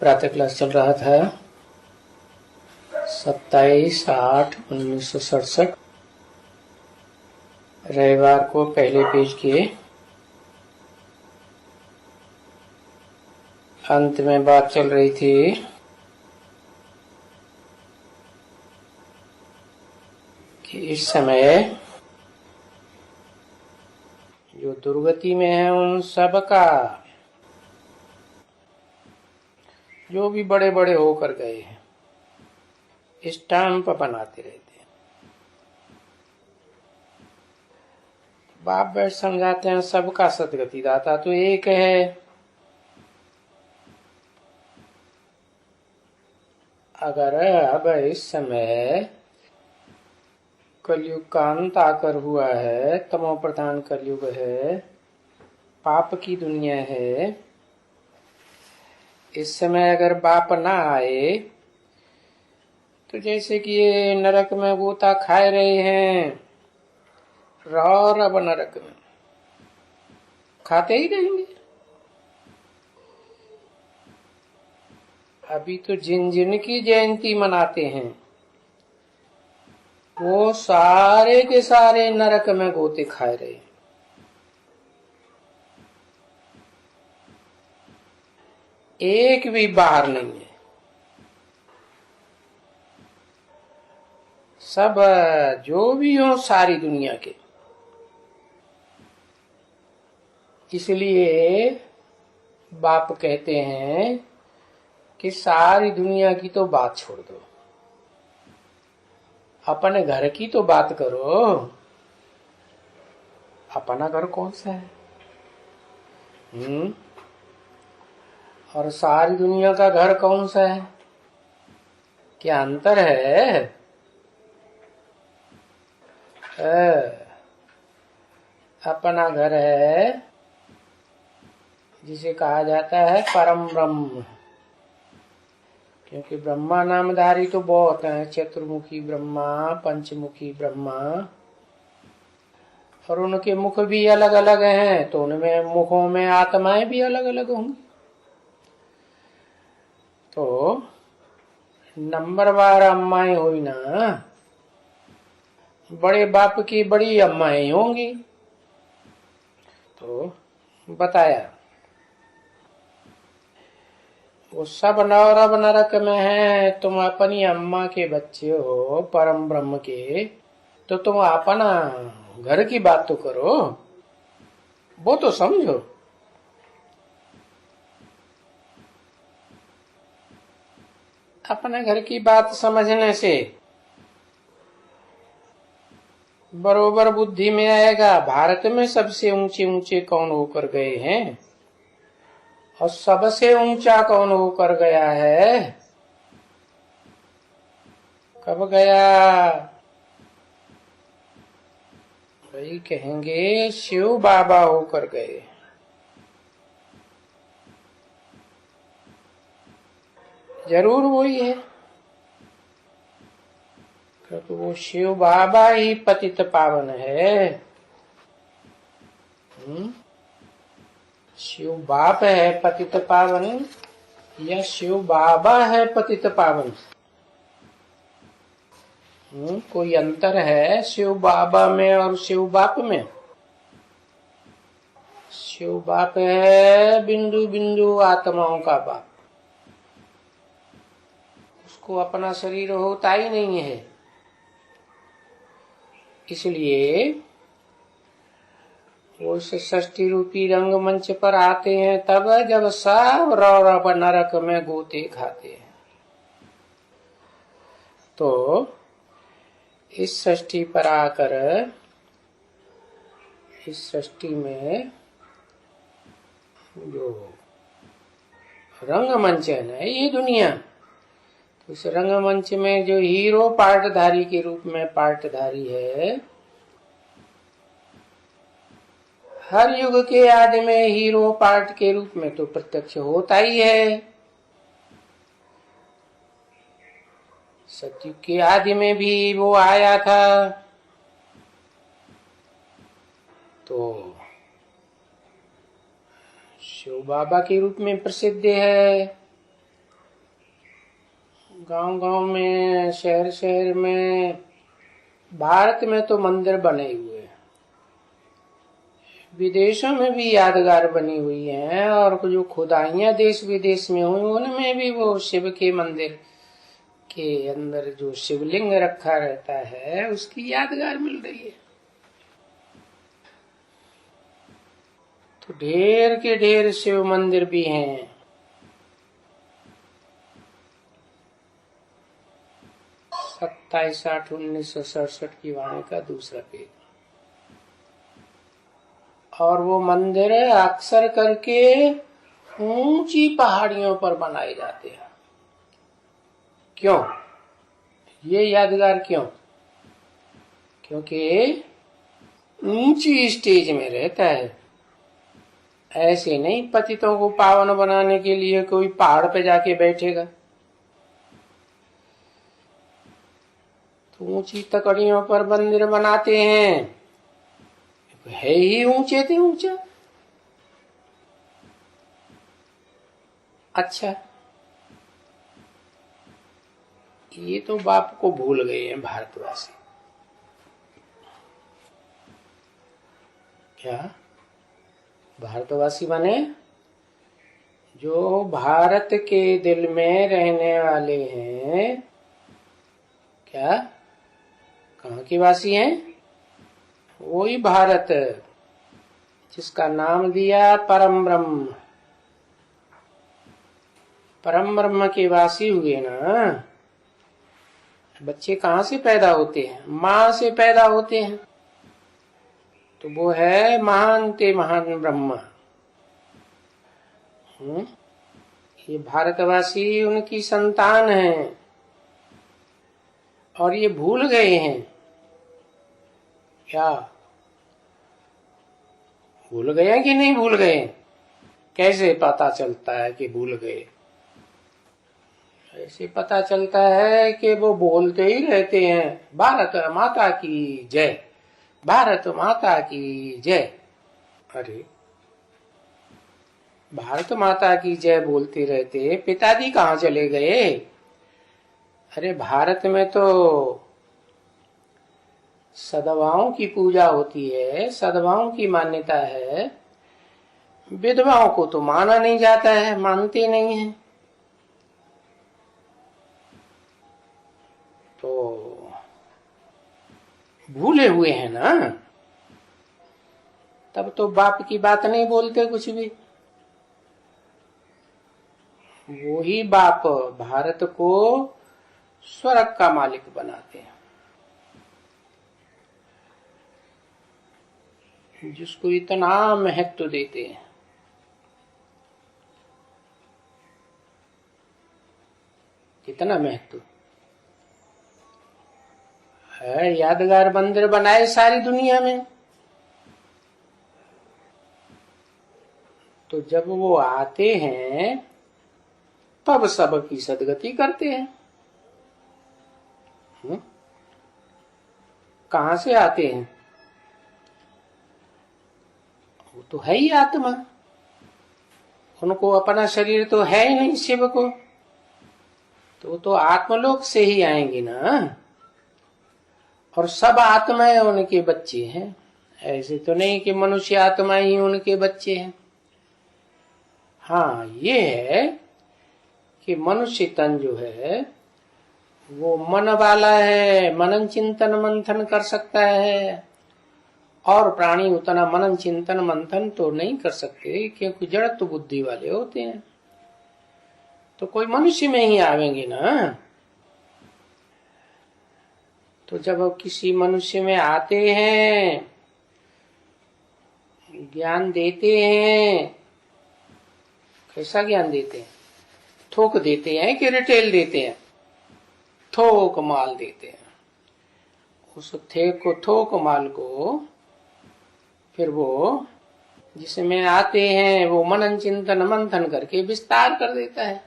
प्रातः क्लास चल रहा था 27/8/1967 रविवार को पहले पेज के अंत में बात चल रही थी कि इस समय जो दुर्गति में है उन सब का, जो भी बड़े बड़े होकर गए हैं, स्टैंप बनाते रहते हैं। बाप बैठ समझाते हैं सबका सदगति दाता तो एक है। अगर अब इस समय कलयुग का अंत आकर हुआ है, तमो प्रधान कलयुग है, पाप की दुनिया है, इस समय अगर बाप ना आए तो जैसे कि ये नरक में गोता खाए रहे हैं, रहो रब नरक में खाते ही रहेंगे। अभी तो जिन जिन की जयंती मनाते हैं वो सारे के सारे नरक में गोते खाए रहे हैं। एक भी बाहर नहीं है, सब जो भी हो सारी दुनिया के। इसलिए बाप कहते हैं कि सारी दुनिया की तो बात छोड़ दो, अपने घर की तो बात करो। अपना घर कौन सा है? और सारी दुनिया का घर कौन सा है? क्या अंतर है? अपना घर है जिसे कहा जाता है परम ब्रह्म, क्योंकि ब्रह्मा नामधारी तो बहुत हैं, चतुर्मुखी ब्रह्मा, पंचमुखी ब्रह्मा, और उनके मुख भी अलग अलग हैं, तो उनमें मुखों में आत्माएं भी अलग अलग होंगी। तो नंबरवार अम्माएं हुई ना, बड़े बाप की बड़ी अम्माएं होंगी। तो बताया वो सब नौरव नरक में है, तुम अपनी अम्मा के बच्चे हो परम ब्रह्म के, तो तुम अपना घर की बात तो करो, वो तो समझो। अपने घर की बात समझने से बरोबर बुद्धि में आएगा भारत में सबसे ऊंचे ऊंचे कौन होकर गए हैं और सबसे ऊंचा कौन होकर गया है। कब गया? वही कहेंगे शिव बाबा होकर गए। जरूर वही है, क्योंकि वो शिव बाबा ही पतित पावन है। शिव बाप है पतित पावन या शिव बाबा है पतित पावन? कोई अंतर है शिव बाबा में और शिव बाप में? शिव बाप है बिंदु बिंदु आत्माओं का बाप, उसको अपना शरीर होता ही नहीं है। इसलिए वो इस षष्ठी रूपी रंगमंच पर आते हैं तब जब सब रौरव नरक में गोते खाते हैं। तो इस षष्ठी पर आकर इस सृष्टि में जो रंगमंच है ना, ये दुनिया, तो इस रंगमंच में जो हीरो पार्टधारी के रूप में पार्टधारी है, हर युग के आदि में हीरो पार्ट के रूप में तो प्रत्यक्ष होता ही है। सतयुग के आदि में भी वो आया था, तो शिव बाबा के रूप में प्रसिद्ध है। गांव गांव में, शहर शहर में, भारत में तो मंदिर बने हुए हैं, विदेशों में भी यादगार बनी हुई हैं, और जो खुदाइयां देश विदेश में हुई उनमें भी वो शिव के मंदिर के अंदर जो शिवलिंग रखा रहता है उसकी यादगार मिल रही है। तो ढेर के ढेर शिव मंदिर भी हैं। 27/8/1967 की वाणी का दूसरा पेज। और वो मंदिर अक्सर करके ऊंची पहाड़ियों पर बनाए जाते हैं। क्यों ये यादगार क्यों? क्योंकि ऊंची स्टेज में रहता है। ऐसे नहीं पतितों को पावन बनाने के लिए कोई पहाड़ पे जाके बैठेगा। तो ऊंची तकड़ियों पर मंदिर बनाते हैं, है ही ऊंचे थे ऊंचा। अच्छा, ये तो बाप को भूल गए हैं भारतवासी। क्या भारतवासी बने? जो भारत के दिल में रहने वाले हैं। क्या कहाँ के वासी हैं? वही भारत जिसका नाम दिया परम ब्रह्म। परम ब्रह्म के वासी हुए ना। बच्चे कहाँ से पैदा होते हैं? माँ से पैदा होते हैं। तो वो है महान ते महान ब्रह्म। ये भारतवासी उनकी संतान हैं, और ये भूल गए हैं। क्या भूल गए कि नहीं भूल गए? कैसे पता चलता है कि भूल गए? ऐसे पता चलता है कि वो बोलते ही रहते हैं भारत माता की जय, भारत माता की जय। अरे भारत माता की जय बोलते रहते, पिताजी कहाँ चले गए? अरे भारत में तो सदभाओं की पूजा होती है, सदभाओं की मान्यता है। विधवाओं को तो माना नहीं जाता है, मानते नहीं है। तो भूले हुए हैं ना। तब तो बाप की बात नहीं बोलते कुछ भी। वही बाप भारत को स्वर्ग का मालिक बनाते हैं, जिसको इतना महत्व देते हैं। कितना महत्व है। यादगार मंदिर बनाए सारी दुनिया में। तो जब वो आते हैं तब सबकी सदगति करते हैं। कहां से आते हैं? वो तो है ही आत्मा। उनको अपना शरीर तो है ही नहीं शिव को, तो वो तो आत्मलोक से ही आएंगे ना। और सब आत्माएं उनके बच्चे हैं। ऐसे तो नहीं कि मनुष्य आत्मा ही उनके बच्चे हैं। हाँ ये है कि मनुष्य तन जो है वो मन वाला है, मनन चिंतन मंथन कर सकता है। और प्राणी उतना मनन चिंतन मंथन तो नहीं कर सकते, क्योंकि जड़त्व बुद्धि वाले होते हैं। तो कोई मनुष्य में ही आवेंगे ना। तो जब किसी मनुष्य में आते हैं, ज्ञान देते हैं, कैसा ज्ञान देते हैं? थोक देते हैं कि रिटेल देते हैं? थोक माल देते हैं। उस थोक माल को फिर वो जिसमें आते हैं वो मनन चिंतन मंथन करके विस्तार कर देता है।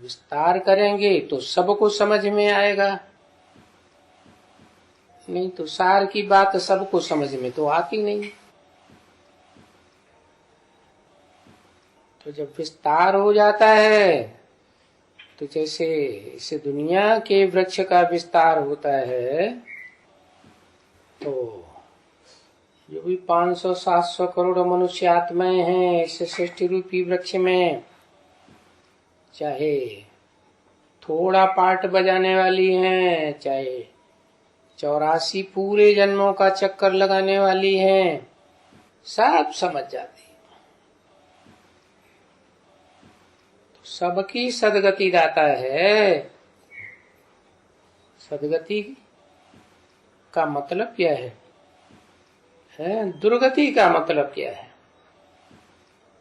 विस्तार करेंगे तो सबको समझ में आएगा, नहीं तो सार की बात सबको समझ में तो आती नहीं। तो जब विस्तार हो जाता है तो जैसे इस दुनिया के वृक्ष का विस्तार होता है, तो जो भी 500-700 करोड़ मनुष्य आत्माएं हैं इस सृष्टि रूपी वृक्ष में, चाहे थोड़ा पार्ट बजाने वाली हैं, चाहे 84 पूरे जन्मों का चक्कर लगाने वाली हैं, सब समझ जाती है। तो सबकी सदगति दाता है। सदगति का मतलब क्या है? दुर्गति का मतलब क्या है?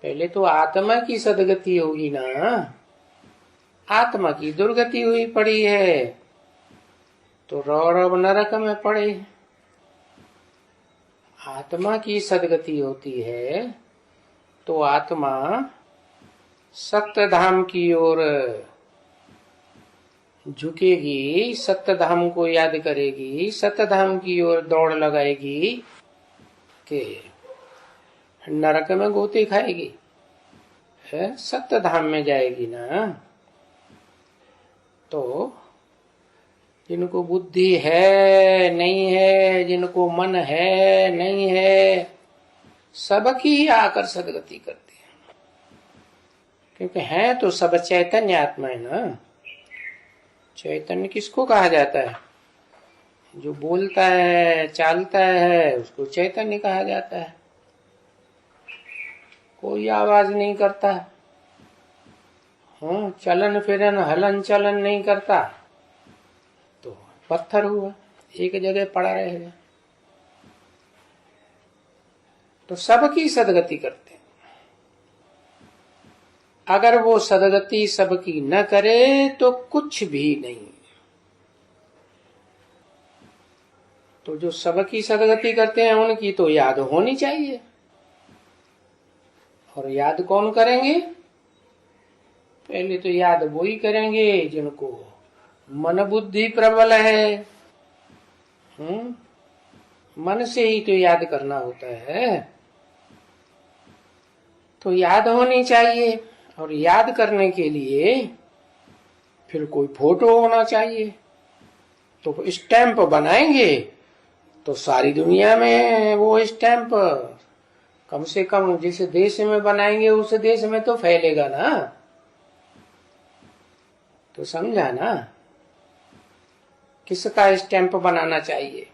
पहले तो आत्मा की सदगति होगी ना, आत्मा की दुर्गति हुई पड़ी है तो रौरव नरक में पड़े। आत्मा की सदगति होती है तो आत्मा सत्य धाम की ओर झुकेगी, सत्य धाम को याद करेगी, सत्य धाम की ओर दौड़ लगाएगी कि नरक में गोते खाएगी, है सत्य धाम में जाएगी ना। तो जिनको बुद्धि है नहीं है, जिनको मन है नहीं है, सबकी आकर सदगति करती है, क्योंकि है तो सब चैतन्य आत्मा है ना। चैतन्य किसको कहा जाता है? जो बोलता है चालता है उसको चैतन्य कहा जाता है। कोई आवाज नहीं करता, चलन फिरन हलन चलन नहीं करता तो पत्थर हुआ, एक जगह पड़ा रहेगा। तो सबकी सदगति करते हैं। अगर वो सदगति सबकी न करे तो कुछ भी नहीं। तो जो सबकी सदगति करते हैं उनकी तो याद होनी चाहिए। और याद कौन करेंगे? पहले तो याद वो ही करेंगे जिनको मन बुद्धि प्रबल है। मन से ही तो याद करना होता है, तो याद होनी चाहिए। और याद करने के लिए फिर कोई फोटो होना चाहिए। तो स्टैंप बनाएंगे तो सारी दुनिया में वो स्टैंप कम से कम जिस देश में बनाएंगे उस देश में तो फैलेगा ना। तो समझा ना, किसका स्टैंप बनाना चाहिए?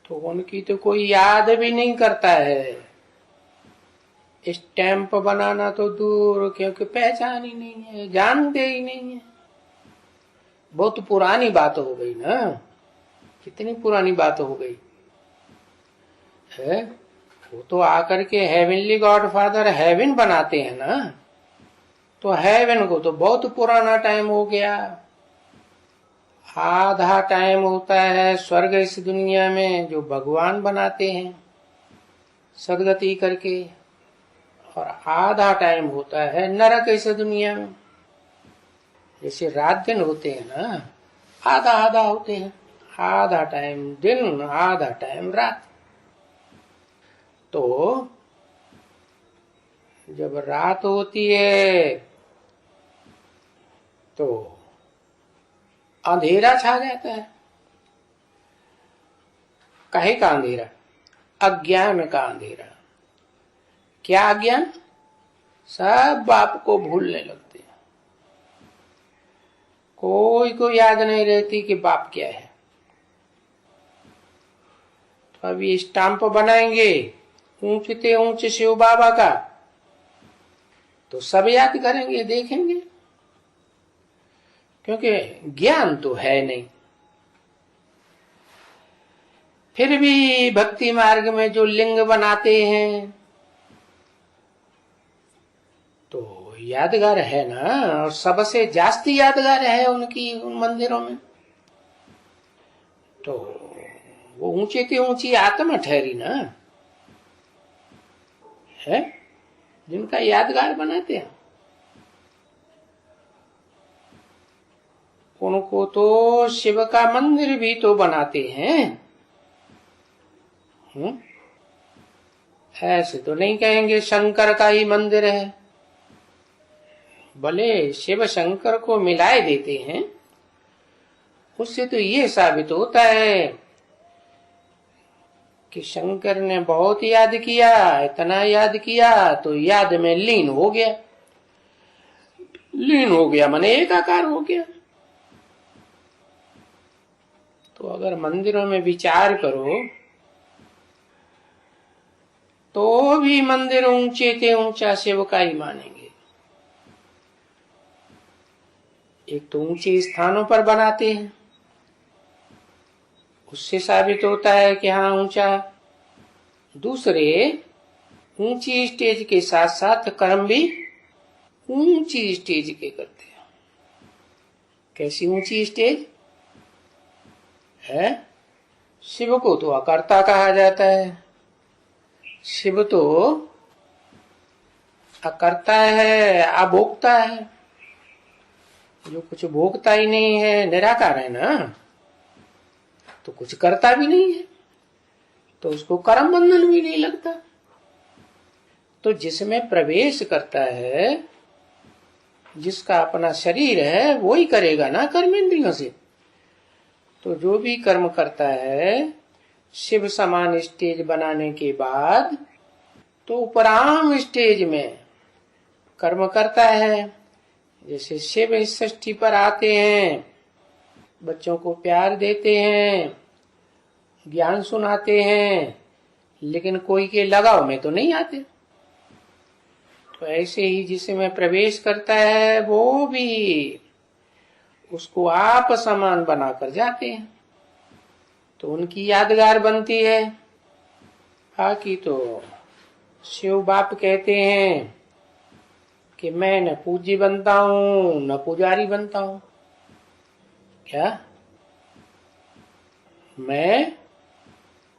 तो उनकी तो कोई याद भी नहीं करता है। स्टैंप बनाना तो दूर, क्योंकि पहचान ही नहीं है, जानते ही नहीं है। बहुत पुरानी बात हो गई ना। कितनी पुरानी बात हो गई है। वो तो आकर के हेवनली गॉडफादर हेवन बनाते हैं ना। तो हेवन को तो बहुत पुराना टाइम हो गया। आधा टाइम होता है स्वर्ग इस दुनिया में जो भगवान बनाते हैं सदगति करके, और आधा टाइम होता है नरक इस दुनिया में। जैसे रात दिन होते हैं ना, आधा आधा होते हैं, आधा टाइम दिन आधा टाइम रात। तो जब रात होती है तो अंधेरा छा जाता है। काहे का अंधेरा? अज्ञान का अंधेरा। क्या अज्ञान? सब बाप को भूलने लगते हैं। कोई को याद नहीं रहती कि बाप क्या है। तो अभी स्टाम्प बनाएंगे ऊंचते ऊंचे शिव बाबा का, तो सब याद करेंगे, देखेंगे, क्योंकि ज्ञान तो है नहीं। फिर भी भक्ति मार्ग में जो लिंग बनाते हैं तो यादगार है ना, और सबसे जास्ती यादगार है उनकी उन मंदिरों में। तो वो ऊंचे से ऊंची आत्मा ठहरी ना, है जिनका यादगार बनाते हैं। उनको तो शिव का मंदिर भी तो बनाते हैं। ऐसे तो नहीं कहेंगे शंकर का ही मंदिर है। भले शिव शंकर को मिलाए देते हैं, उससे तो ये साबित होता है कि शंकर ने बहुत याद किया, इतना याद किया तो याद में लीन हो गया। लीन हो गया माने एकाकार हो गया। तो अगर मंदिरों में विचार करो तो भी मंदिर ऊंचे थे ऊंचा शिव का ही मानेंगे। एक तो ऊंचे स्थानों पर बनाते हैं, उससे साबित होता है कि हाँ ऊंचा। दूसरे ऊंची स्टेज के साथ साथ कर्म भी ऊंची स्टेज के करते हैं। कैसी ऊंची स्टेज है? शिव को तो अकर्ता कहा जाता है। शिव तो अकर्ता है, अभोक्ता है। जो कुछ भोगता ही नहीं है, निराकार है ना, तो कुछ करता भी नहीं है, तो उसको कर्म बंधन भी नहीं लगता। तो जिसमें प्रवेश करता है, जिसका अपना शरीर है, वो ही करेगा ना कर्म इंद्रियों से। तो जो भी कर्म करता है शिव समान स्टेज बनाने के बाद, तो उपराम स्टेज में कर्म करता है। जैसे शिव इस षष्ठी पर आते हैं, बच्चों को प्यार देते हैं, ज्ञान सुनाते हैं, लेकिन कोई के लगाव में तो नहीं आते। तो ऐसे ही जिसमें प्रवेश करता है वो भी उसको आप समान बनाकर जाते हैं, तो उनकी यादगार बनती है। बाकी तो शिव बाप कहते हैं कि मैं न पूज्य बनता हूं न पुजारी बनता हूं। क्या? मैं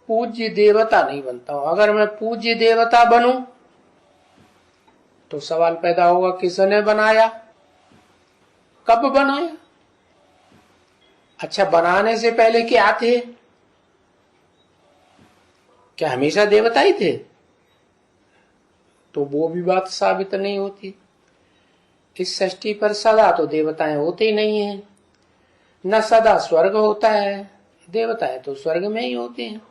पूज्य देवता नहीं बनता हूं। अगर मैं पूज्य देवता बनूं तो सवाल पैदा होगा किसने बनाया, कब बनाया? अच्छा, बनाने से पहले क्या थे? क्या हमेशा देवता ही थे? तो वो भी बात साबित नहीं होती। इस सृष्टि पर सदा तो देवताएं होते ही नहीं है, न सदा स्वर्ग होता है। देवताएं तो स्वर्ग में ही होते हैं।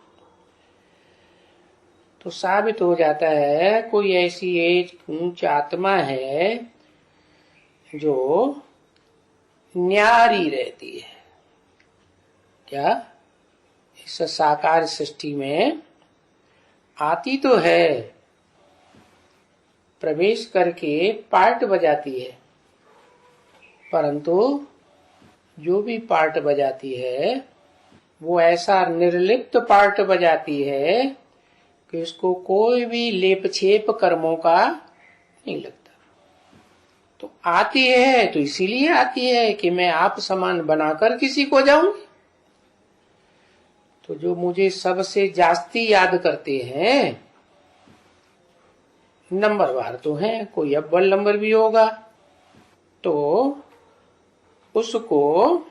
तो साबित हो जाता है कोई ऐसी एक ऊंच आत्मा है जो न्यारी रहती है। क्या? इस साकार सृष्टि में आती तो है, प्रवेश करके पार्ट बजाती है, परंतु जो भी पार्ट बजाती है वो ऐसा निर्लिप्त पार्ट बजाती है कि उसको कोई भी लेप छेप कर्मों का नहीं लगता। तो आती है तो इसीलिए आती है कि मैं आप समान बनाकर किसी को जाऊंगी। तो जो मुझे सबसे जास्ती याद करते हैं, नंबरवार तो हैं, कोई अव्वल नंबर भी होगा, तो उसको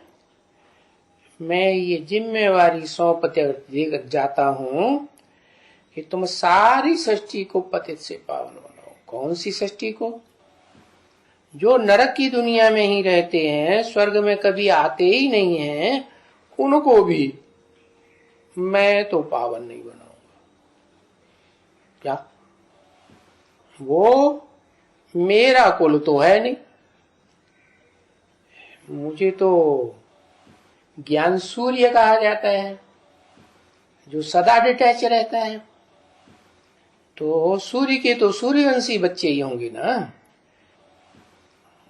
मैं ये जिम्मेवारी सौंप जाता हूं कि तुम सारी सृष्टि को पतित से पावन बनाओ। कौन सी सृष्टि को? जो नरक की दुनिया में ही रहते हैं, स्वर्ग में कभी आते ही नहीं हैं, उनको भी मैं तो पावन नहीं बनाऊंगा। क्या? वो मेरा कुल तो है नहीं। मुझे तो ज्ञान सूर्य कहा जाता है, जो सदा डिटैच रहता है। तो सूर्य के तो सूर्यवंशी बच्चे ही होंगे ना,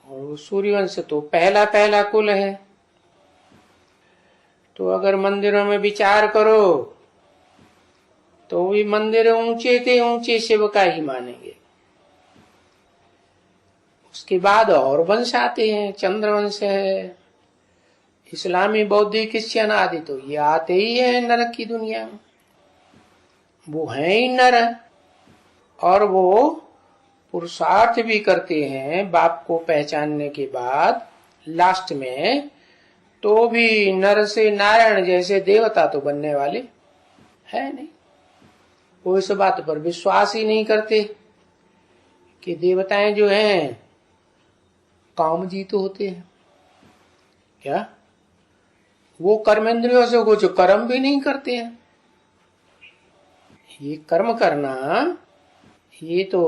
और सूर्यवंश तो पहला पहला कुल है। तो अगर मंदिरों में विचार करो तो भी मंदिर ऊंचे थे ऊंचे शिव का ही मानेंगे। उसके बाद और वंश आते हैं, चंद्रवंश है, इस्लामी, बौद्धिक, क्रिश्चियन आदि, तो ये आते ही है नरक की दुनिया में। वो है ही नर, और वो पुरुषार्थ भी करते हैं बाप को पहचानने के बाद लास्ट में, तो भी नर से नारायण जैसे देवता तो बनने वाले है नहीं। वो इस बात पर विश्वास ही नहीं करते कि देवताएं जो हैं कामजीत होते हैं। क्या वो कर्मेंद्रियों से कुछ कर्म भी नहीं करते हैं? ये कर्म करना ये तो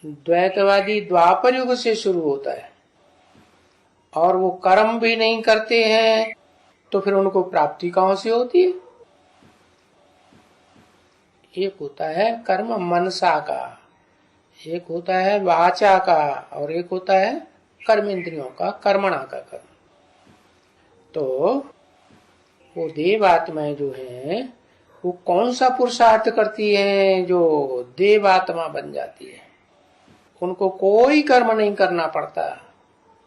द्वैतवादी द्वापर युग से शुरू होता है, और वो कर्म भी नहीं करते हैं तो फिर उनको प्राप्ति कहां से होती है? एक होता है कर्म मनसा का, एक होता है वाचा का, और एक होता है कर्मेंद्रियों का, कर्मणा का कर्म। तो वो देव आत्माएं जो है वो कौन सा पुरुषार्थ करती हैं जो देव आत्मा बन जाती है? उनको कोई कर्म नहीं करना पड़ता,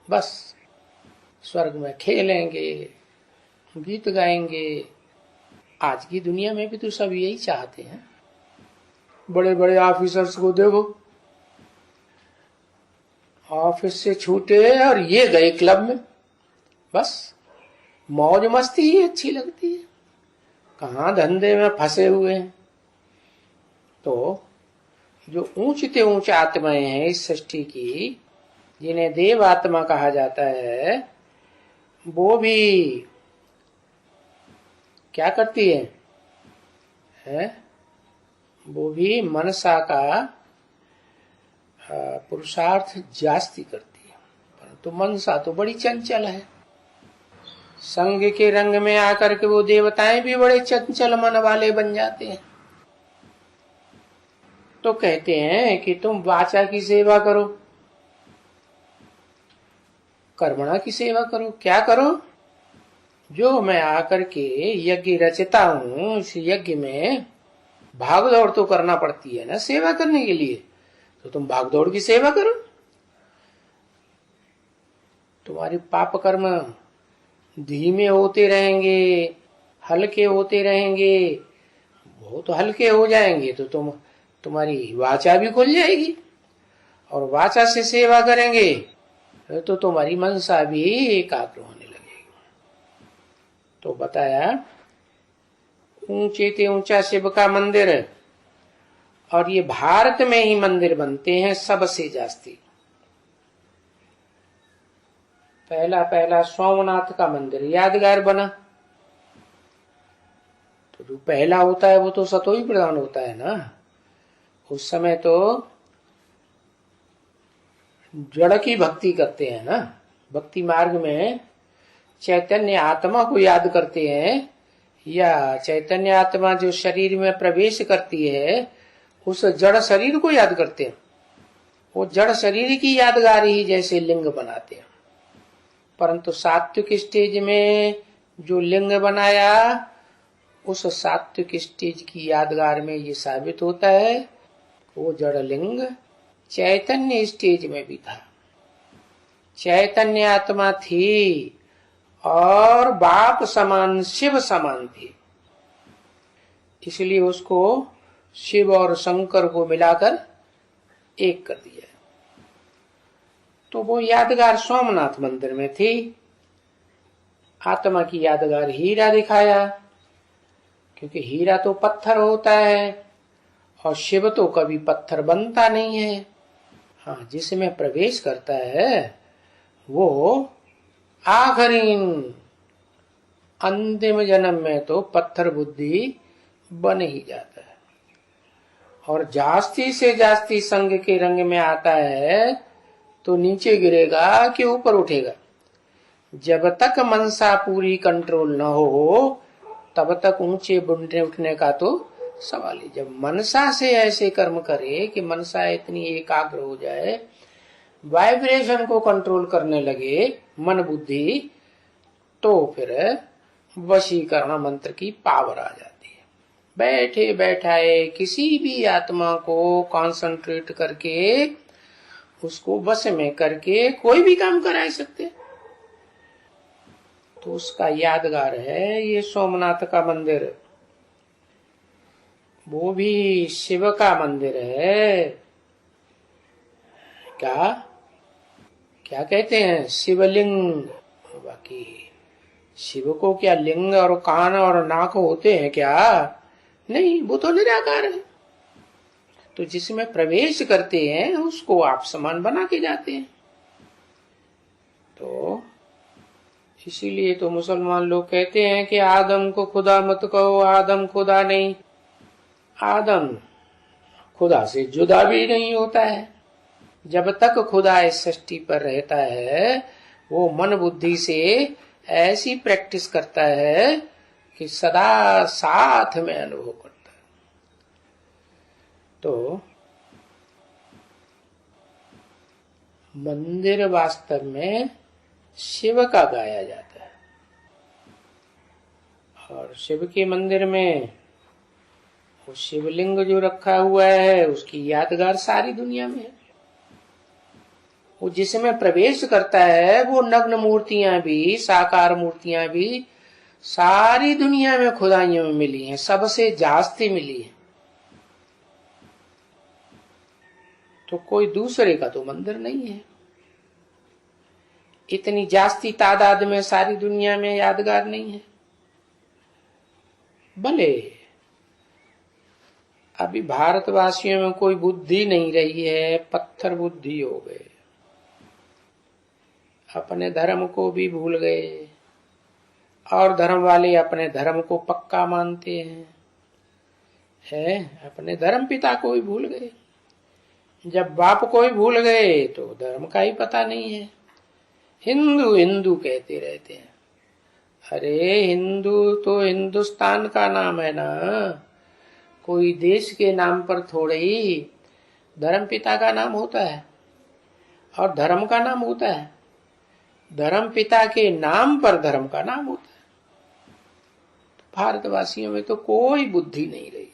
बस स्वर्ग में खेलेंगे, गीत गाएंगे। आज की दुनिया में भी तो सब यही चाहते हैं। बड़े बड़े ऑफिसर्स को देखो, ऑफिस से छूटे और ये गए क्लब में, बस मौज मस्ती ही अच्छी लगती है, कहाँ धंधे में फंसे हुए हैं। तो जो ऊंचते ऊंच आत्माएं हैं इस सृष्टि की, जिन्हें देव आत्मा कहा जाता है, वो भी क्या करती है? वो भी मनसा का पुरुषार्थ जास्ती करती है, परंतु मनसा तो बड़ी चंचल है। संग के रंग में आकर के वो देवताएं भी बड़े चंचल मन वाले बन जाते हैं। तो कहते हैं कि तुम वाचा की सेवा करो, कर्मणा की सेवा करो। क्या करो? जो मैं आकर के यज्ञ रचता हूं, इस यज्ञ में भाग दौड़ तो करना पड़ती है ना सेवा करने के लिए, तो तुम भाग दौड़ की सेवा करो। तुम्हारे पाप कर्म धीमे होते रहेंगे, हल्के होते रहेंगे, बहुत हल्के हो जाएंगे तो तुम्हारी वाचा भी खुल जाएगी, और वाचा से सेवा करेंगे तो तुम्हारी मनसा भी एकाग्र होने लगेगी। तो बताया ऊंचे ते ऊंचा शिव का मंदिर, और ये भारत में ही मंदिर बनते हैं सबसे जास्ती। पहला सोमनाथ का मंदिर यादगार बना। तो जो पहला होता है वो तो सतोई प्रधान होता है ना। उस समय तो जड़ की भक्ति करते हैं ना, भक्ति मार्ग में चैतन्य आत्मा को याद करते हैं, या चैतन्य आत्मा जो शरीर में प्रवेश करती है उस जड़ शरीर को याद करते हैं। वो जड़ शरीर की यादगार ही जैसे लिंग बनाते हैं। परंतु सात्विक स्टेज में जो लिंग बनाया, उस सात्विक स्टेज की यादगार में ये साबित होता है वो जड़ लिंग चैतन्य स्टेज में भी था। चैतन्य आत्मा थी और बाप समान शिव समान थी, इसलिए उसको शिव और शंकर को मिलाकर एक कर दिया। तो वो यादगार सोमनाथ मंदिर में थी। आत्मा की यादगार हीरा दिखाया, क्योंकि हीरा तो पत्थर होता है और शिव तो कभी पत्थर बनता नहीं है। हाँ, जिसमें प्रवेश करता है वो आखिरी अंतिम जन्म में तो पत्थर बुद्धि बन ही जाता है, और जास्ती से जास्ती संग के रंग में आता है तो नीचे गिरेगा कि ऊपर उठेगा। जब तक मनसा पूरी कंट्रोल न हो तब तक ऊंचे बुंडे उठने का तो सवाल ही। जब मनसा से ऐसे कर्म करे कि मनसा इतनी एकाग्र हो जाए, वाइब्रेशन को कंट्रोल करने लगे मन बुद्धि, तो फिर वशीकरण मंत्र की पावर आ जाती है। बैठे बैठाए किसी भी आत्मा को कंसंट्रेट करके उसको बस में करके कोई भी काम करा सकते। तो उसका यादगार है ये सोमनाथ का मंदिर। वो भी शिव का मंदिर है। क्या क्या कहते हैं? शिवलिंग। बाकी शिव को क्या लिंग और कान और नाक होते हैं क्या? नहीं, वो तो निराकार है। तो जिसमें प्रवेश करते हैं उसको आप समान बना के जाते हैं। तो इसीलिए तो मुसलमान लोग कहते हैं कि आदम को खुदा मत कहो, आदम खुदा नहीं। आदम खुदा से जुदा भी नहीं होता है। जब तक खुदा इस सृष्टि पर रहता है वो मन बुद्धि से ऐसी प्रैक्टिस करता है कि सदा साथ में अनुभव करता है। तो मंदिर वास्तव में शिव का गाया जाता है, और शिव के मंदिर में वो शिवलिंग जो रखा हुआ है उसकी यादगार सारी दुनिया में है। वो जिसमें प्रवेश करता है वो नग्न मूर्तियां भी, साकार मूर्तियां भी सारी दुनिया में खुदाइयों में मिली हैं, सबसे जास्ती मिली है। तो कोई दूसरे का तो मंदिर नहीं है। इतनी जास्ती तादाद में सारी दुनिया में यादगार नहीं है। भले अभी भारतवासियों में कोई बुद्धि नहीं रही है, पत्थर बुद्धि हो गए, अपने धर्म को भी भूल गए, और धर्म वाले अपने धर्म को पक्का मानते हैं, अपने धर्म पिता को भी भूल गए। जब बाप को ही भूल गए तो धर्म का ही पता नहीं है। हिंदू हिंदू कहते रहते हैं। अरे हिंदू तो हिंदुस्तान का नाम है ना, कोई देश के नाम पर थोड़े ही धर्म पिता का नाम होता है और धर्म का नाम होता है। धर्म पिता के नाम पर धर्म का नाम होता है। भारतवासियों में तो कोई बुद्धि नहीं रही।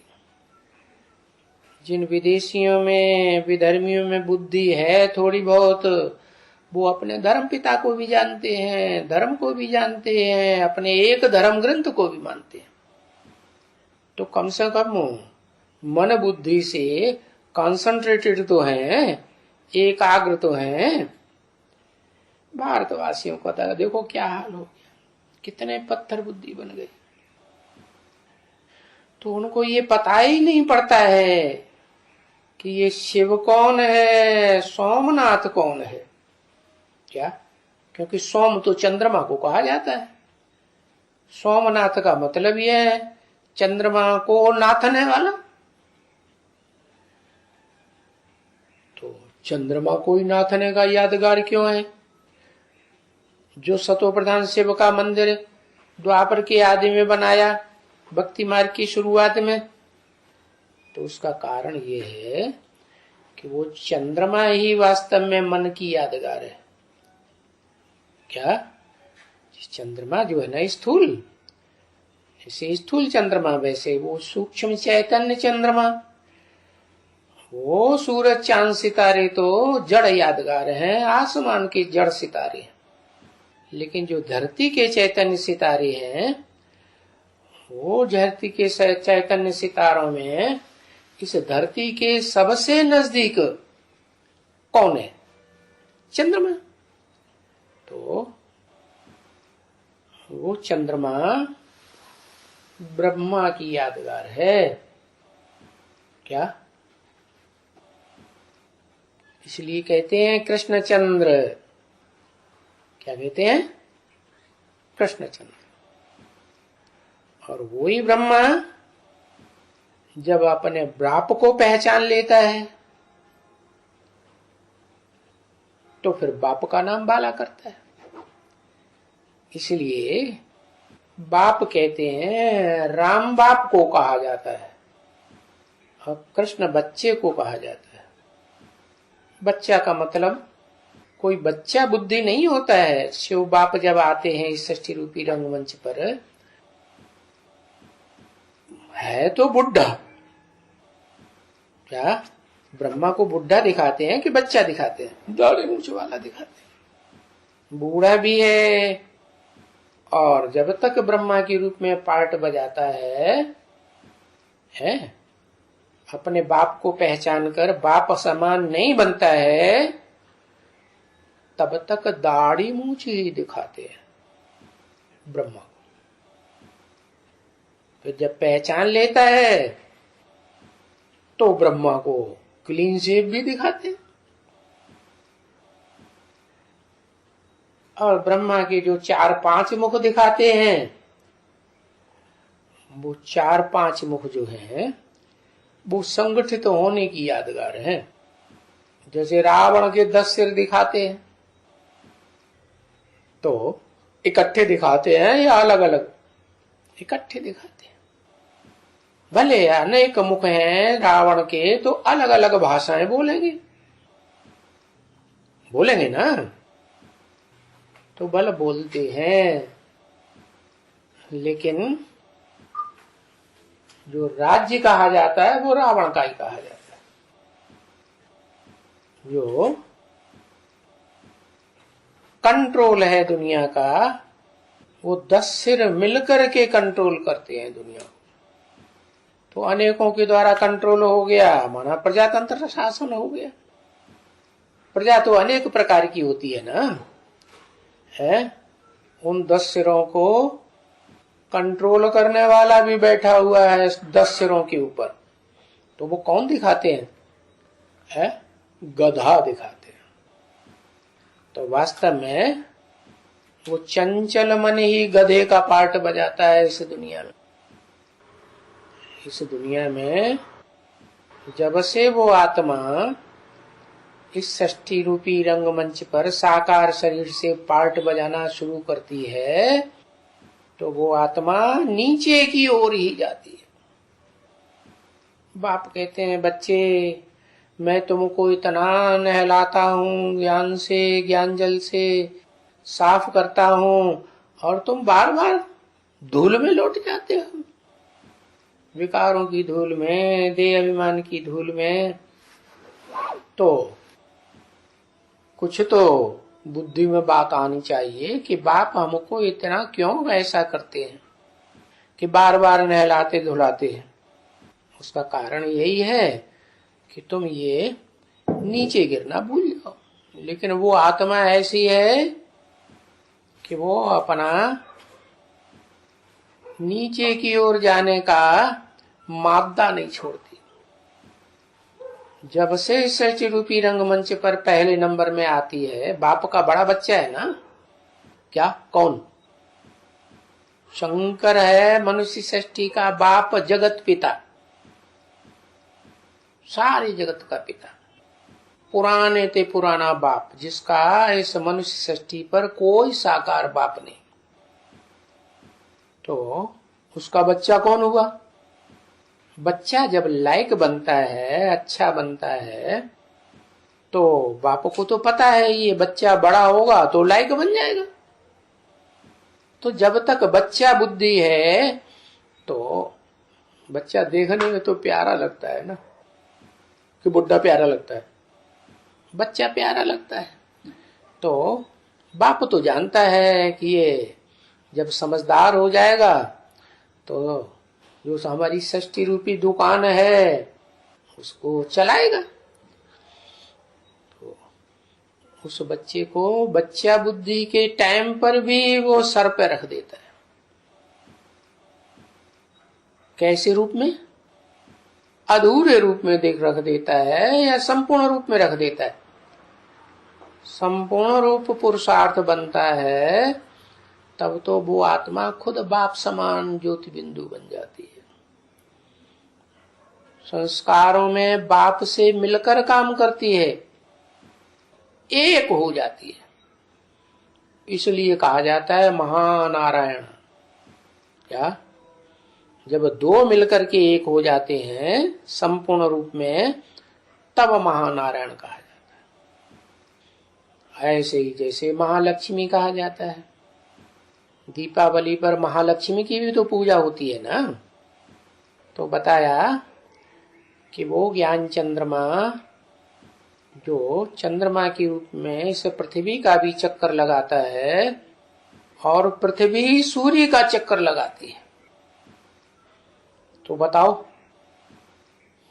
जिन विदेशियों में, विधर्मियों में बुद्धि है थोड़ी बहुत, वो अपने धर्म पिता को भी जानते हैं, धर्म को भी जानते हैं, अपने एक धर्म ग्रंथ को भी मानते हैं। तो कम से कम मन बुद्धि से कॉन्सेंट्रेटेड तो हैं, एकाग्र तो हैं। भारतवासियों को पता, देखो क्या हाल हो गया, कितने पत्थर बुद्धि बन गए। तो उनको ये पता ही नहीं पड़ता है कि ये शिव कौन है, सोमनाथ कौन है। क्या? क्योंकि सोम तो चंद्रमा को कहा जाता है। सोमनाथ का मतलब ये है चंद्रमा को नाथने वाला। तो चंद्रमा को ही नाथने का यादगार क्यों है? जो सतो प्रधान शिव का मंदिर द्वापर के आदि में बनाया भक्ति मार्ग की शुरुआत में, तो उसका कारण ये है कि वो चंद्रमा ही वास्तव में मन की यादगार है। क्या? चंद्रमा जो है ना स्थूल, ऐसे स्थूल चंद्रमा, वैसे वो सूक्ष्म चैतन्य चंद्रमा, वो सूरज चांद सितारे तो जड़ यादगार हैं, आसमान के जड़ सितारे। लेकिन जो धरती के चैतन्य सितारे हैं, वो धरती के चैतन्य सितारों में इस धरती के सबसे नजदीक कौन है? चंद्रमा। तो वो चंद्रमा ब्रह्मा की यादगार है। क्या? इसलिए कहते हैं कृष्ण चंद्र। क्या कहते हैं? कृष्ण चंद्र। और वही ब्रह्मा जब अपने बाप को पहचान लेता है तो फिर बाप का नाम बाला करता है। इसलिए बाप कहते हैं, राम बाप को कहा जाता है और कृष्ण बच्चे को कहा जाता है। बच्चा का मतलब कोई बच्चा बुद्धि नहीं होता है। शिव बाप जब आते हैं इस सृष्टि रूपी रंगमंच पर, है तो बुढ़ा। क्या? ब्रह्मा को बुढ़ा दिखाते हैं कि बच्चा दिखाते हैं? दाढ़ी मूंछ वाला दिखाते हैं। बूढ़ा भी है, और जब तक ब्रह्मा के रूप में पार्ट बजाता है अपने बाप को पहचान कर बाप समान नहीं बनता है, तब तक दाढ़ी मूंछ ही दिखाते हैं ब्रह्मा को। फिर जब पहचान लेता है तो ब्रह्मा को क्लीन शेव भी दिखाते हैं। और ब्रह्मा के जो 4-5 मुख दिखाते हैं, वो 4-5 मुख जो है वो संगठित होने की यादगार है। जैसे रावण के 10 सिर दिखाते हैं तो इकट्ठे दिखाते हैं या अलग अलग? इकट्ठे दिखाते हैं। भले अनेक मुख हैं रावण के, तो अलग अलग भाषाएं बोलेंगे ना, तो भले बोलते हैं, लेकिन जो राज्य कहा जाता है वो रावण का ही कहा जाता है। जो कंट्रोल है दुनिया का, वो 10 सिर मिलकर के कंट्रोल करते हैं दुनिया को। तो अनेकों के द्वारा कंट्रोल हो गया, माना प्रजातंत्र शासन हो गया। प्रजा तो अनेक प्रकार की होती है ना, है? उन 10 सिरों को कंट्रोल करने वाला भी बैठा हुआ है 10 सिरों के ऊपर। तो वो कौन दिखाते हैं? है? गधा दिखाते हैं। तो वास्तव में वो चंचल मन ही गधे का पार्ट बजाता है इस दुनिया में। इस दुनिया में जब से वो आत्मा इस षष्ठी रूपी रंगमंच पर साकार शरीर से पार्ट बजाना शुरू करती है, तो वो आत्मा नीचे की ओर ही जाती है। बाप कहते हैं, बच्चे मैं तुमको इतना नहलाता हूँ, ज्ञान से, ज्ञान जल से साफ करता हूँ, और तुम बार बार धूल में लौट जाते हो, विकारों की धूल में, देह अभिमान की धूल में। तो कुछ तो बुद्धि में बात आनी चाहिए कि बाप हमको इतना क्यों ऐसा करते हैं कि बार बार नहलाते धुलाते हैं। उसका कारण यही है कि तुम ये नीचे गिरना भूल जाओ। लेकिन वो आत्मा ऐसी है कि वो अपना नीचे की ओर जाने का मादा नहीं छोड़ती। जब से सृष्टि रूपी रंगमंच पर पहले नंबर में आती है, बाप का बड़ा बच्चा है ना, क्या? कौन? शंकर है मनुष्य सृष्टि का बाप, जगत पिता, सारे जगत का पिता, पुराने ते पुराना बाप, जिसका इस मनुष्य सृष्टि पर कोई साकार बाप नहीं। तो उसका बच्चा कौन हुआ? बच्चा जब लायक बनता है, अच्छा बनता है, तो बाप को तो पता है ये बच्चा बड़ा होगा तो लायक बन जाएगा। तो जब तक बच्चा बुद्धि है, तो बच्चा देखने में तो प्यारा लगता है ना, कि बुढ़ा प्यारा लगता है? बच्चा प्यारा लगता है। तो बाप तो जानता है कि ये जब समझदार हो जाएगा तो जो हमारी सृष्टि रूपी दुकान है उसको चलाएगा। तो उस बच्चे को बच्चा बुद्धि के टाइम पर भी वो सर पे रख देता है। कैसे रूप में? अधूरे रूप में रख देता है या संपूर्ण रूप में रख देता है? संपूर्ण रूप पुरुषार्थ बनता है, तब तो वो आत्मा खुद बाप समान ज्योति बिंदु बन जाती है। संस्कारों में बाप से मिलकर काम करती है, एक हो जाती है। इसलिए कहा जाता है महानारायण। क्या? जब दो मिलकर के एक हो जाते हैं संपूर्ण रूप में, तब महानारायण कहा जाता है। ऐसे ही जैसे महालक्ष्मी कहा जाता है। दीपावली पर महालक्ष्मी की भी तो पूजा होती है ना। तो बताया कि वो ज्ञान चंद्रमा, जो चंद्रमा के रूप में इस पृथ्वी का भी चक्कर लगाता है, और पृथ्वी सूर्य का चक्कर लगाती है। तो बताओ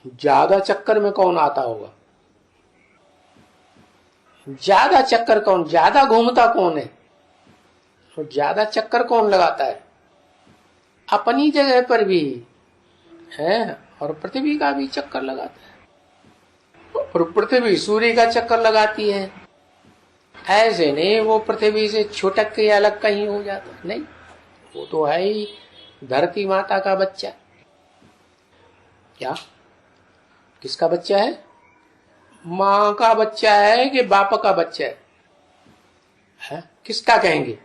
ज्यादा चक्कर में कौन आता होगा? ज्यादा चक्कर कौन, ज्यादा घूमता कौन है? तो ज्यादा चक्कर कौन लगाता है? अपनी जगह पर भी है और पृथ्वी का भी चक्कर लगाता है, और पृथ्वी सूर्य का चक्कर लगाती है। ऐसे नहीं वो पृथ्वी से छुटक के अलग कहीं हो जाता, नहीं, वो तो है ही धरती माता का बच्चा। क्या? किसका बच्चा है? माँ का बच्चा है कि बाप का बच्चा है? किसका कहेंगे?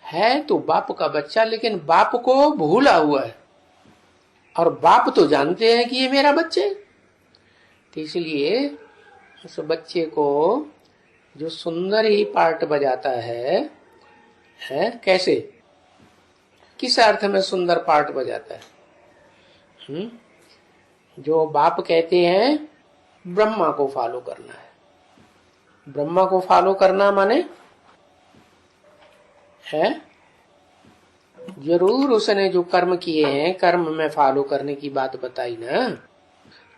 है तो बाप का बच्चा, लेकिन बाप को भूला हुआ है, और बाप तो जानते हैं कि ये मेरा बच्चा है। तो इसलिए उस बच्चे को जो सुंदर ही पार्ट बजाता है कैसे, किस अर्थ में सुंदर पार्ट बजाता है? जो बाप कहते हैं ब्रह्मा को फॉलो करना है। ब्रह्मा को फॉलो करना माने है जरूर उसने जो कर्म किए हैं, कर्म में फॉलो करने की बात बताई ना,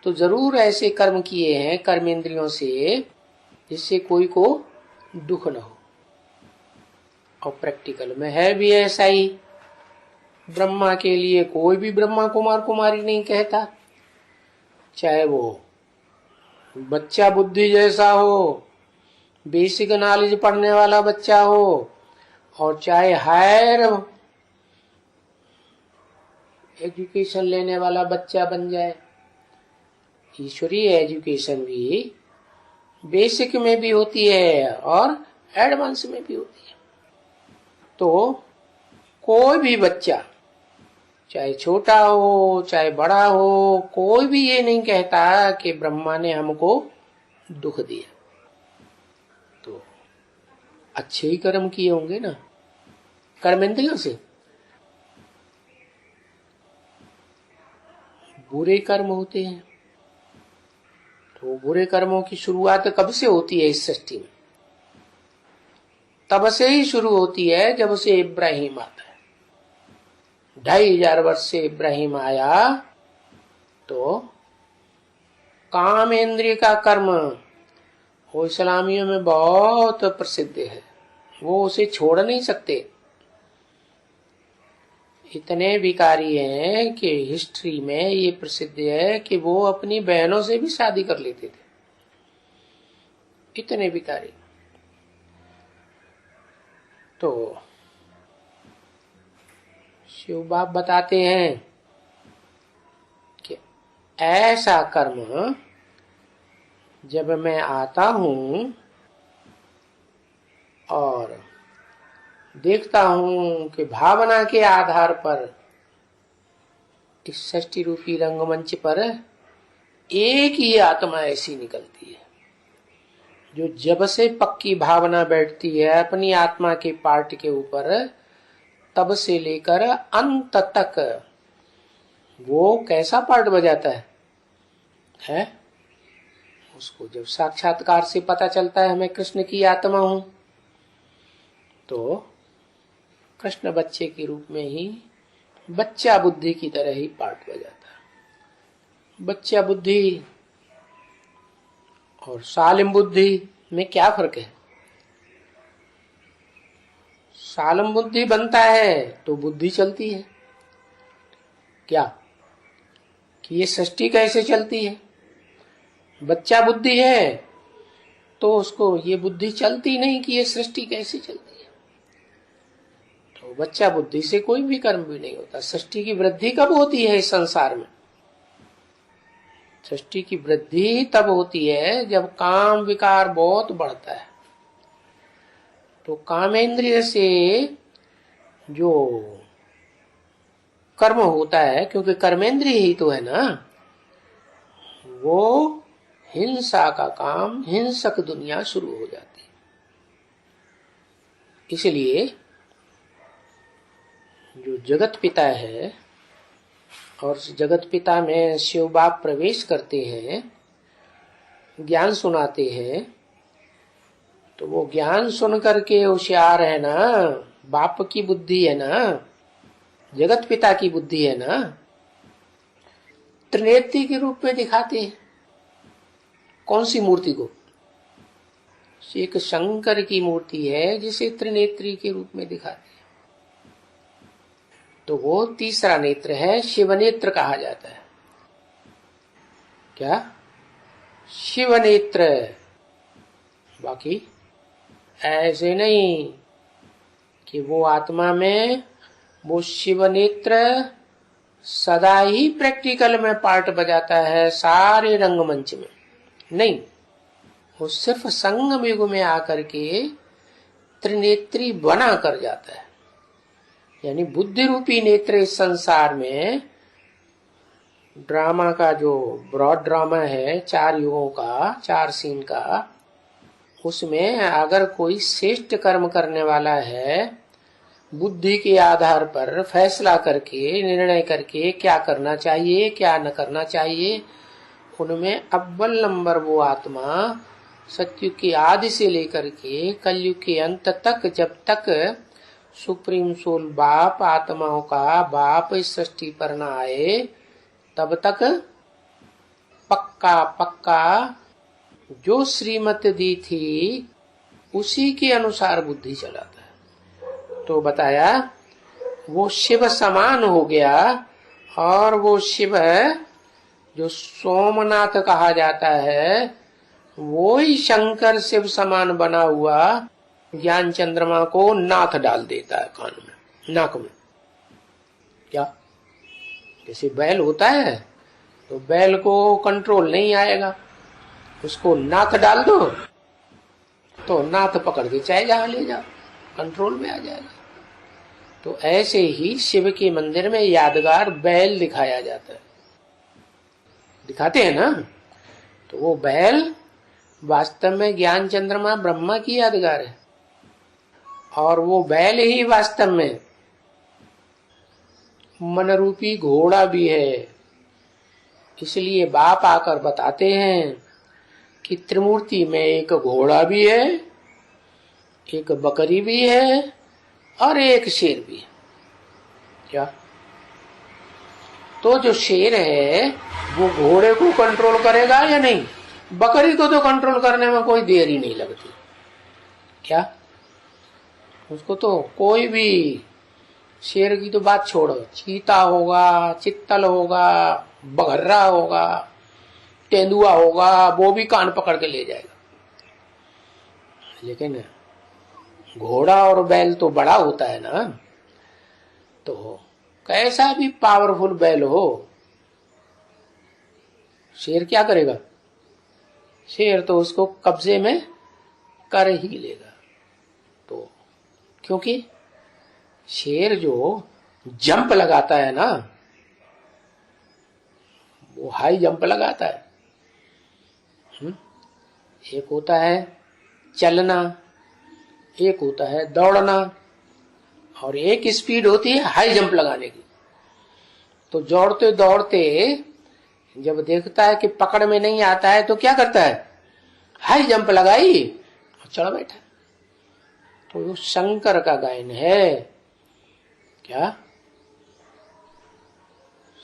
तो जरूर ऐसे कर्म किए हैं कर्मेंद्रियों से जिससे कोई को दुख न हो। और प्रैक्टिकल में है भी ऐसा ही। ब्रह्मा के लिए कोई भी ब्रह्मा कुमार कुमारी नहीं कहता, चाहे वो बच्चा बुद्धि जैसा हो, बेसिक नॉलेज पढ़ने वाला बच्चा हो, और चाहे हायर एजुकेशन लेने वाला बच्चा बन जाए। ईश्वरीय एजुकेशन भी बेसिक में भी होती है और एडवांस में भी होती है। तो कोई भी बच्चा चाहे छोटा हो चाहे बड़ा हो, कोई भी ये नहीं कहता कि ब्रह्मा ने हमको दुख दिया। तो अच्छे ही कर्म किए होंगे ना कर्मेंद्रियों से। बुरे कर्म होते हैं तो बुरे कर्मों की शुरुआत कब से होती है इस सृष्टि में? तब से ही शुरू होती है जब से इब्राहिम आता है। 2500 वर्ष से इब्राहिम आया तो काम इंद्रिय का कर्म वो इस्लामियों में बहुत प्रसिद्ध है, वो उसे छोड़ नहीं सकते। इतने विकारी हैं कि हिस्ट्री में ये प्रसिद्ध है कि वो अपनी बहनों से भी शादी कर लेते थे, इतने विकारी। तो शिव बाप बताते हैं कि ऐसा कर्म जब मैं आता हूं और देखता हूं कि भावना के आधार पर इस सृष्टि रूपी रंगमंच पर एक ही आत्मा ऐसी निकलती है जो जब से पक्की भावना बैठती है अपनी आत्मा के पार्ट के ऊपर, तब से लेकर अंत तक वो कैसा पार्ट बजाता है? उसको जब साक्षात्कार से पता चलता है मैं कृष्ण की आत्मा हूं, तो कृष्ण बच्चे के रूप में ही बच्चा बुद्धि की तरह ही पार्ट बजाता है। बच्चा बुद्धि और सालिम बुद्धि में क्या फर्क है? सालिम बुद्धि बनता है तो बुद्धि चलती है। क्या कि ये सृष्टि कैसे चलती है? बच्चा बुद्धि है तो उसको ये बुद्धि चलती नहीं कि ये सृष्टि कैसे चलती है। तो बच्चा बुद्धि से कोई भी कर्म भी नहीं होता। सृष्टि की वृद्धि कब होती है इस संसार में? सृष्टि की वृद्धि तब होती है जब काम विकार बहुत बढ़ता है। तो कामेंद्रिय से जो कर्म होता है, क्योंकि कर्मेंद्रिय ही तो है ना, वो हिंसा का काम, हिंसक दुनिया शुरू हो जाती है। इसलिए जो जगत पिता है और जगत पिता में शिव बाप प्रवेश करते हैं, ज्ञान सुनाते हैं, तो वो ज्ञान सुन करके होशियार है ना, बाप की बुद्धि है ना, जगत पिता की बुद्धि है ना, त्रिनेत्री के रूप में दिखाते हैं। कौन सी मूर्ति को? एक शंकर की मूर्ति है जिसे त्रिनेत्री के रूप में दिखाते हैं। तो वो तीसरा नेत्र है, शिव नेत्र कहा जाता है। क्या? शिव नेत्र। बाकी ऐसे नहीं कि वो आत्मा में वो शिव नेत्र सदा ही प्रैक्टिकल में पार्ट बजाता है सारे रंगमंच में, नहीं, वो सिर्फ संगम युग में आकर के त्रिनेत्री बना कर जाता है। यानी बुद्धि रूपी नेत्र इस संसार में ड्रामा का जो ब्रॉड ड्रामा है 4 युगों का, 4 सीन का, उसमें अगर कोई श्रेष्ठ कर्म करने वाला है, बुद्धि के आधार पर फैसला करके, निर्णय करके क्या करना चाहिए क्या न करना चाहिए, उनमें अव्वल नंबर वो आत्मा सतयुग के आदि से लेकर के कलयुग के अंत तक, जब तक सुप्रीम सोल बाप आत्माओं का बाप इस सृष्टि पर न आए, तब तक पक्का पक्का जो श्रीमत दी थी उसी के अनुसार बुद्धि चलाता है। तो बताया वो शिव समान हो गया, और वो शिव जो सोमनाथ कहा जाता है वो ही शंकर शिव समान बना हुआ ज्ञान चंद्रमा को नाथ डाल देता है कान में, नाक में। क्या? जैसे बैल होता है तो बैल को कंट्रोल नहीं आएगा, उसको नाथ डाल दो तो नाथ पकड़ के चाहे जहां ले जाओ, कंट्रोल में आ जाएगा। तो ऐसे ही शिव के मंदिर में यादगार बैल दिखाया जाता है, दिखाते हैं ना। तो वो बैल वास्तव में ज्ञान चंद्रमा ब्रह्मा की यादगार है, और वो बैल ही वास्तव में मन रूपी घोड़ा भी है। इसलिए बाप आकर बताते हैं कि त्रिमूर्ति में एक घोड़ा भी है, एक बकरी भी है, और एक शेर भी है। क्या? तो जो शेर है वो घोड़े को कंट्रोल करेगा या नहीं? बकरी को तो कंट्रोल करने में कोई देर ही नहीं लगती। क्या? उसको तो कोई भी, शेर की तो बात छोड़ो, चीता होगा, चित्तल होगा, बघर्रा होगा, तेंदुआ होगा, वो भी कान पकड़ के ले जाएगा। लेकिन घोड़ा और बैल तो बड़ा होता है ना, तो कैसा भी पावरफुल बैल हो, शेर क्या करेगा? शेर तो उसको कब्जे में कर ही लेगा। तो क्योंकि शेर जो जंप लगाता है ना, वो हाई जंप लगाता है। एक होता है चलना, एक होता है दौड़ना, और एक स्पीड होती है हाई जंप लगाने की। तो दौड़ते दौड़ते जब देखता है कि पकड़ में नहीं आता है तो क्या करता है? हाई जंप लगाई और चढ़ बैठा। तो वो शंकर का गायन है। क्या?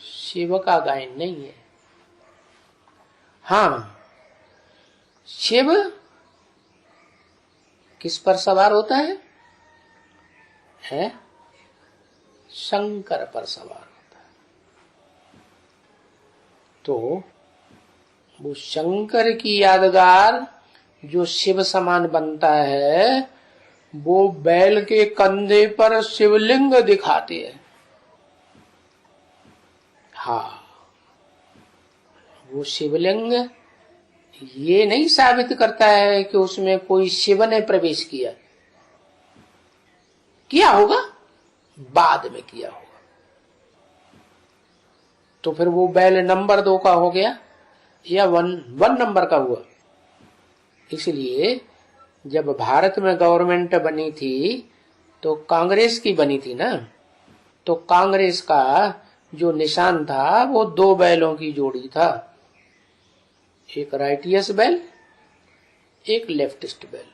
शिव का गायन नहीं है। हाँ, शिव किस पर सवार होता है? शंकर पर सवार होता है। तो वो शंकर की यादगार जो शिव समान बनता है, वो बैल के कंधे पर शिवलिंग दिखाते हैं। हाँ, वो शिवलिंग ये नहीं साबित करता है कि उसमें कोई शिव ने प्रवेश किया होगा, बाद में किया होगा। तो फिर वो बैल नंबर 2 का हो गया या वन नंबर का हुआ। इसलिए जब भारत में गवर्नमेंट बनी थी तो कांग्रेस की बनी थी ना, तो कांग्रेस का जो निशान था वो 2 बैलों की जोड़ी था, एक राइटियस बैल, एक लेफ्टिस्ट बैल।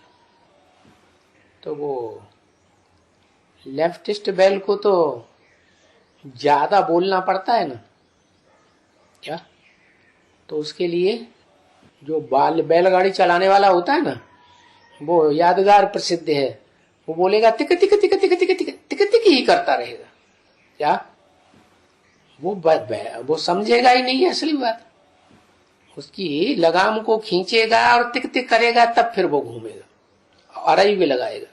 तो वो लेफ्टिस्ट बैल को तो ज्यादा बोलना पड़ता है ना। क्या? तो उसके लिए जो बैलगाड़ी चलाने वाला होता है ना, वो यादगार प्रसिद्ध है। वो बोलेगा तिक तिक तिक तिक तिक तिक तिक तिक ही करता रहेगा। क्या वो समझेगा ही नहीं, असली बात। उसकी लगाम को खींचेगा और तिक तिक करेगा, तब फिर वो घूमेगा, अरई भी लगाएगा।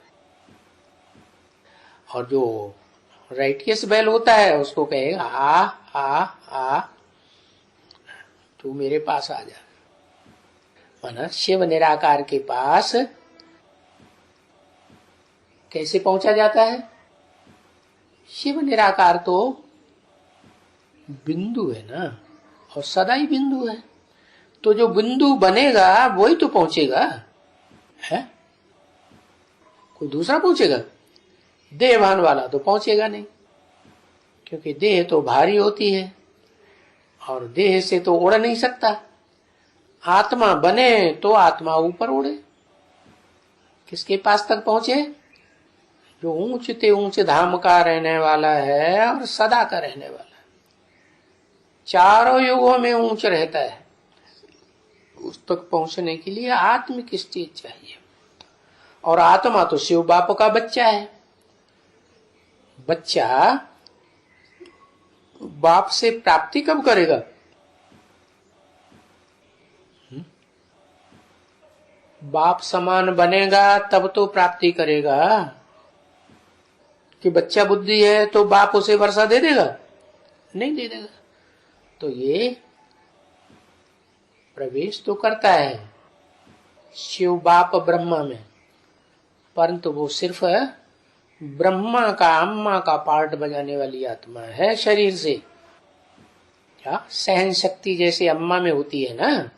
और जो राइटियस बैल होता है उसको कहेगा आ आ आ, तू मेरे पास आ जा। माना शिव निराकार के पास कैसे पहुंचा जाता है? शिव निराकार तो बिंदु है ना, और सदा ही बिंदु है। तो जो बिंदु बनेगा वही तो पहुंचेगा, है? कोई दूसरा पहुंचेगा? देहभान वाला तो पहुंचेगा नहीं, क्योंकि देह तो भारी होती है और देह से तो उड़ नहीं सकता। आत्मा बने तो आत्मा ऊपर उड़े। किसके पास तक पहुंचे? जो ऊंचते ऊंचे धाम का रहने वाला है और सदा का रहने वाला है, चारों युगों में ऊंच रहता है। उस तक पहुंचने के लिए आत्मिक स्टेज चाहिए। और आत्मा तो शिव बाप का बच्चा है। बच्चा बाप से प्राप्ति कब करेगा? बाप समान बनेगा तब तो प्राप्ति करेगा। कि बच्चा बुद्धि है तो बाप उसे वर्षा दे देगा? नहीं दे देगा। तो ये प्रवेश तो करता है शिव बाप ब्रह्मा में, परंतु वो सिर्फ ब्रह्मा का अम्मा का पार्ट बजाने वाली आत्मा है शरीर से। क्या सहन शक्ति जैसे अम्मा में होती है ना,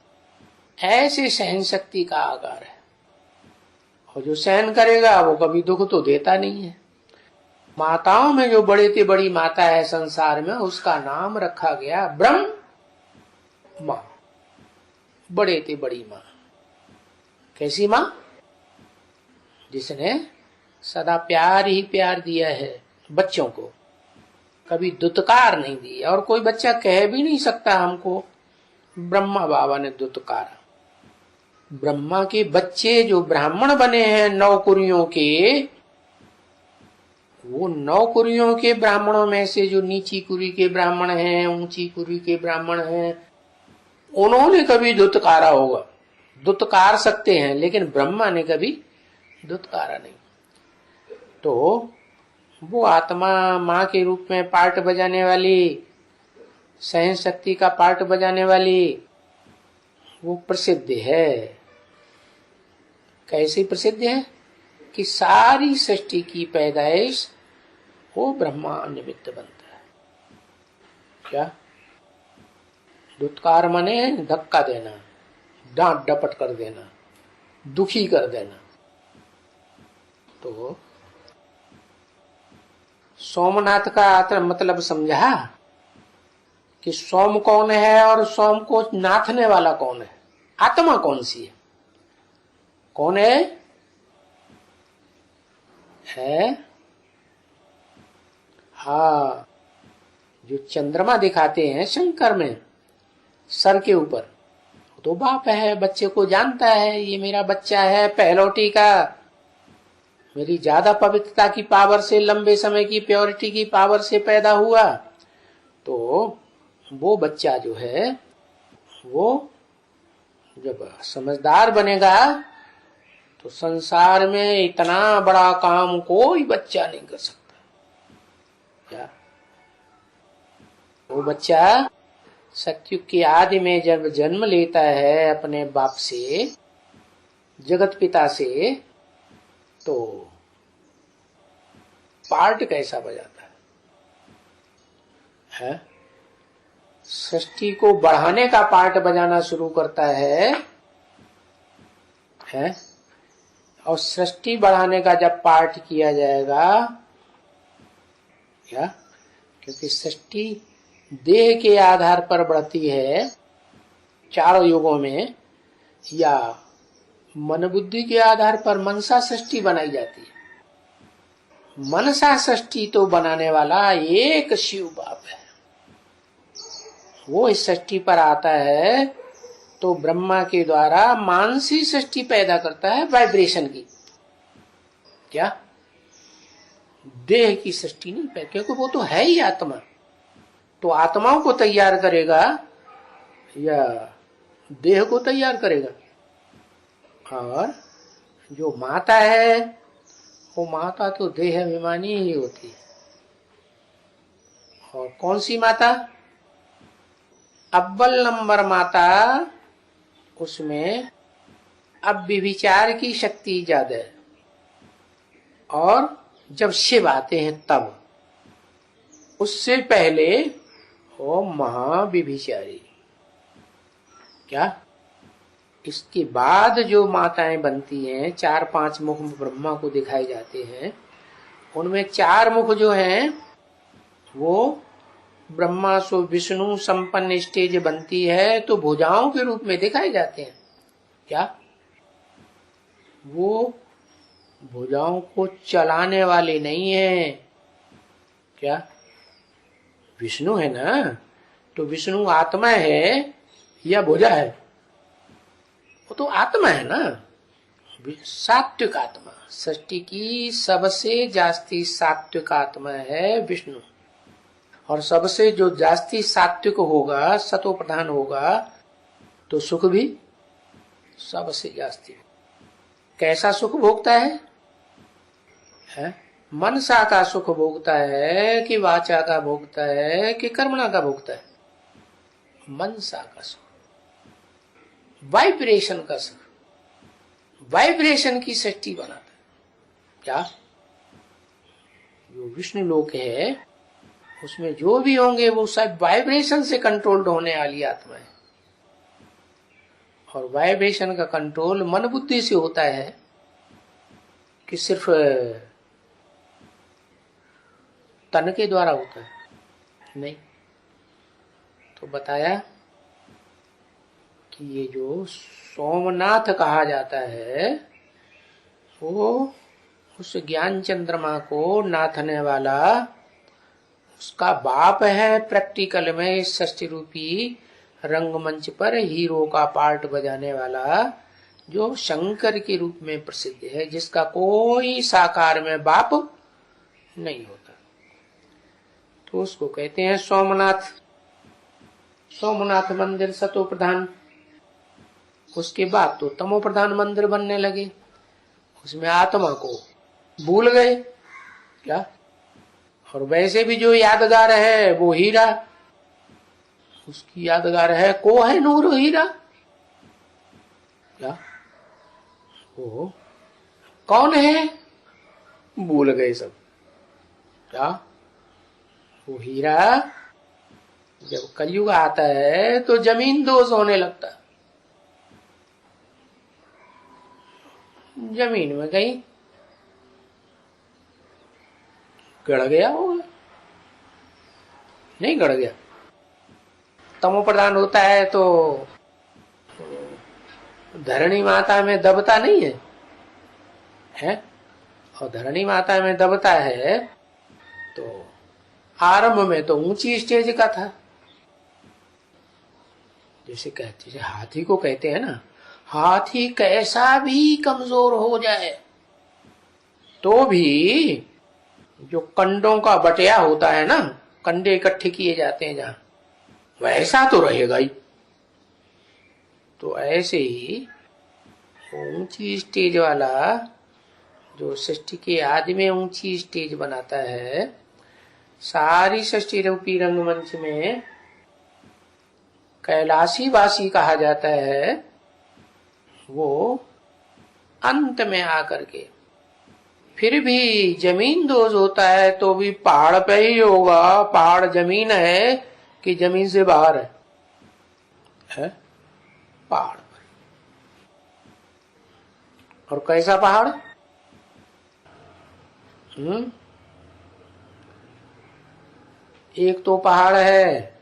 ऐसे सहन शक्ति का आकार है। और जो सहन करेगा वो कभी दुख तो देता नहीं है। माताओं में जो बड़े से बड़ी माता है संसार में, उसका नाम रखा गया ब्रह्म माँ। बड़े से बड़ी माँ। कैसी माँ? जिसने सदा प्यार ही प्यार दिया है बच्चों को, कभी दुत्कार नहीं दिया। और कोई बच्चा कह भी नहीं सकता हमको ब्रह्मा बाबा ने दुत्कारा। ब्रह्मा के बच्चे जो ब्राह्मण बने हैं 9 कुरियों के, वो 9 कुरियों के ब्राह्मणों में से जो नीची कुरी के ब्राह्मण हैं, ऊंची कुरी के ब्राह्मण हैं, उन्होंने कभी दुत्कारा होगा। दुत्कार सकते हैं, लेकिन ब्रह्मा ने कभी दुत्कारा नहीं। तो वो आत्मा माँ के रूप में पार्ट बजाने वाली, सहन शक्ति का पार्ट बजाने वाली, वो प्रसिद्ध है। कैसी प्रसिद्ध है? कि सारी सृष्टि की पैदाइश वो ब्रह्मा निमित्त बनता है। क्या? दुत्कार माने धक्का देना, डांट डपट कर देना, दुखी कर देना। तो सोमनाथ का मतलब समझा कि सोम कौन है और सोम को नाथने वाला कौन है? आत्मा कौन सी है? कौन है? हाँ, जो चंद्रमा दिखाते हैं शंकर में सर के ऊपर, तो बाप है। बच्चे को जानता है ये मेरा बच्चा है, पहलौटी का, मेरी ज्यादा पवित्रता की पावर से, लंबे समय की प्योरिटी की पावर से पैदा हुआ। तो वो बच्चा जो है वो जब समझदार बनेगा तो संसार में इतना बड़ा काम कोई बच्चा नहीं कर सकता। क्या? वो बच्चा सतयुग की आदि में जब जन्म लेता है अपने बाप से, जगत पिता से, तो पार्ट कैसा बजाता है? सृष्टि को बढ़ाने का पार्ट बजाना शुरू करता है? और सृष्टि बढ़ाने का जब पार्ट किया जाएगा, क्या? क्योंकि सृष्टि देह के आधार पर बढ़ती है चारों युगों में, या मन बुद्धि के आधार पर मनसा सृष्टि बनाई जाती है। मनसा सृष्टि तो बनाने वाला एक शिव बाप है। वो इस सृष्टि पर आता है तो ब्रह्मा के द्वारा मानसी सृष्टि पैदा करता है, वाइब्रेशन की। क्या? देह की सृष्टि नहीं पाए, क्योंकि वो तो है ही आत्मा। तो आत्माओं को तैयार करेगा या देह को तैयार करेगा? और जो माता है वो माता तो देह अभिमानी ही होती है। और कौन सी माता? अव्वल नंबर माता, उसमें अब विचार की शक्ति ज्यादा है। और जब शिव आते हैं तब, उससे पहले वो महाविभिचारी। क्या? इसके बाद जो माताएं बनती हैं, 4-5 मुख ब्रह्मा को दिखाए जाते हैं, उनमें 4 मुख जो हैं वो ब्रह्मा सो विष्णु संपन्न स्टेज बनती है तो भुजाओं के रूप में दिखाए जाते हैं। क्या? वो भुजाओं को चलाने वाले नहीं है। क्या? विष्णु है ना, तो विष्णु आत्मा है या भुजा है? वो तो आत्मा है ना, सात्विक आत्मा। सृष्टि की सबसे जास्ती सात्विक आत्मा है विष्णु। और सबसे जो जास्ती सात्विक होगा, सतो प्रधान होगा, तो सुख भी सबसे जास्ती। कैसा सुख भोगता है? मनसा का सुख भोगता है कि वाचा का भोगता है कि कर्मणा का भोगता है? मनसा का सुख, वाइब्रेशन का सुख, वाइब्रेशन की सृष्टि बनाता है। क्या? जो विष्णु लोक है उसमें जो भी होंगे वो सब वाइब्रेशन से कंट्रोल्ड होने वाली आत्मा है। और वाइब्रेशन का कंट्रोल मन बुद्धि से होता है कि सिर्फ तन के द्वारा होता है? नहीं। तो बताया कि ये जो सोमनाथ कहा जाता है वो उस ज्ञान चंद्रमा को नाथने वाला उसका बाप है। प्रैक्टिकल में इस षष्ठी रूपी रंगमंच पर हीरो का पार्ट बजाने वाला जो शंकर के रूप में प्रसिद्ध है, जिसका कोई साकार में बाप नहीं होता, तो उसको कहते हैं सोमनाथ। सोमनाथ मंदिर सतो प्रधान। उसके बाद तो तमो प्रधान मंदिर बनने लगे, उसमें आत्मा को भूल गए। क्या? और वैसे भी जो यादगार है वो हीरा, उसकी यादगार है कोहिनूर हीरा। क्या? वो कौन है? भूल गए सब। क्या? वो हीरा जब कलयुग आता है तो जमीन दोष होने लगता, जमीन में कहीं गड़ गया होगा, नहीं गड़ गया। तमो प्रधान होता है तो धरणी माता में दबता नहीं है, है? और धरणी माता में दबता है तो आरंभ में तो ऊंची स्टेज का था। जैसे कहते हैं हाथी को कहते हैं ना, हाथी कैसा भी कमजोर हो जाए तो भी जो कंडों का बटिया होता है ना, कंडे इकट्ठे किए जाते हैं जहां, वैसा तो रहेगा ही। तो ऐसे ही ऊंची स्टेज वाला जो सृष्टि के आदि में ऊंची स्टेज बनाता है, सारी सृष्टि रूपी रंगमंच में कैलाशी वासी कहा जाता है। वो अंत में आकर के फिर भी जमीन दोष होता है तो भी पहाड़ पे ही होगा। पहाड़ जमीन है कि जमीन से बाहर है? पहाड़ पर। और कैसा पहाड़? एक तो पहाड़ है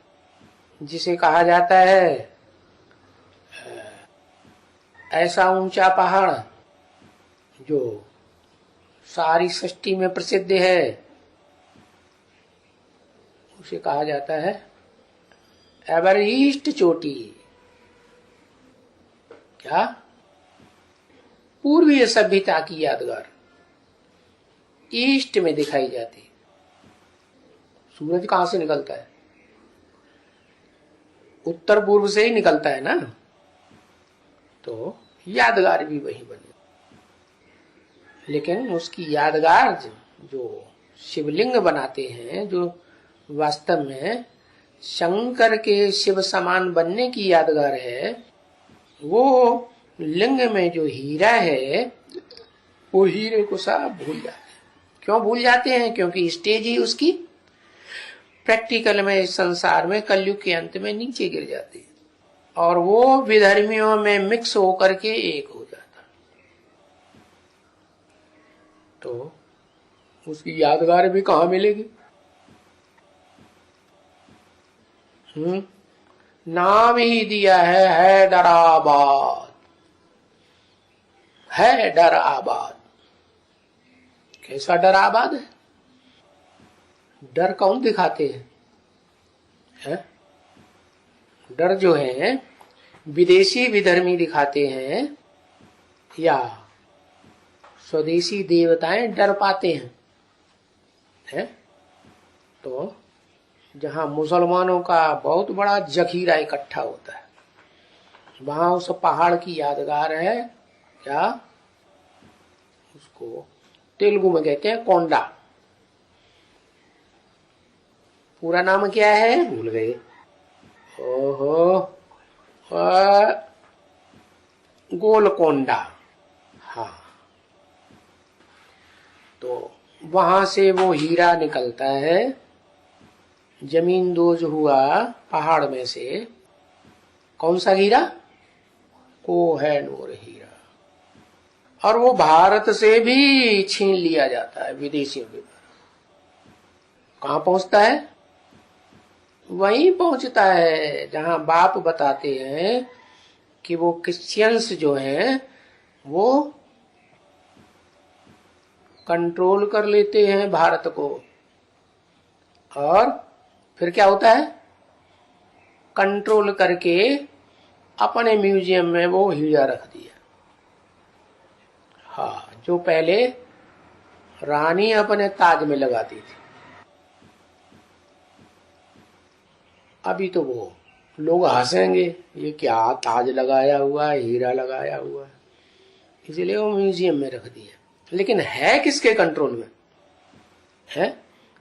जिसे कहा जाता है ऐसा ऊंचा पहाड़ जो सारी सृष्टि में प्रसिद्ध है, उसे कहा जाता है एवरेस्ट चोटी। क्या? पूर्वीय सभ्यता की यादगार। ईस्ट में दिखाई जाती है। सूरज कहां से निकलता है? उत्तर पूर्व से ही निकलता है ना। तो यादगार भी वही बनी, लेकिन उसकी यादगार जो शिवलिंग बनाते हैं, जो वास्तव में शंकर के शिव समान बनने की यादगार है, वो लिंग में जो हीरा है, वो हीरे को सब भूल जाते हैं। क्यों भूल जाते हैं? क्योंकि स्टेज ही उसकी प्रैक्टिकल में, इस संसार में कलयुग के अंत में नीचे गिर जाती है, और वो विधर्मियों में मिक्स होकर के एक हो जाता। तो उसकी यादगार भी कहां मिलेगी? नाम ही दिया है हैदराबाद। हैदराबाद कैसा डराबाद है? डर कौन दिखाते हैं? डर जो है विदेशी विधर्मी दिखाते हैं, या स्वदेशी देवताएं डर पाते हैं? तो जहां मुसलमानों का बहुत बड़ा जखीरा इकट्ठा होता है, वहां उस पहाड़ की यादगार है, क्या उसको तेलुगु में कहते हैं कोंडा। पूरा नाम क्या है? भूल गए। ओहो, गोलकोंडा। हाँ, तो वहां से वो हीरा निकलता है, जमीन दोज हुआ पहाड़ में से। कौन सा हीरा? कोहिनूर हीरा। और वो भारत से भी छीन लिया जाता है विदेशियों के द्वारा। कहां पहुंचता है? वहीं पहुंचता है जहां बाप बताते हैं कि वो क्रिश्चियंस जो हैं वो कंट्रोल कर लेते हैं भारत को, और फिर क्या होता है? कंट्रोल करके अपने म्यूजियम में वो हीरा रख दिया। हाँ, जो पहले रानी अपने ताज में लगाती थी, अभी तो वो लोग हंसेंगे, ये क्या ताज लगाया हुआ है, हीरा लगाया हुआ है, इसलिए वो म्यूजियम में रख दिया। लेकिन है किसके कंट्रोल में?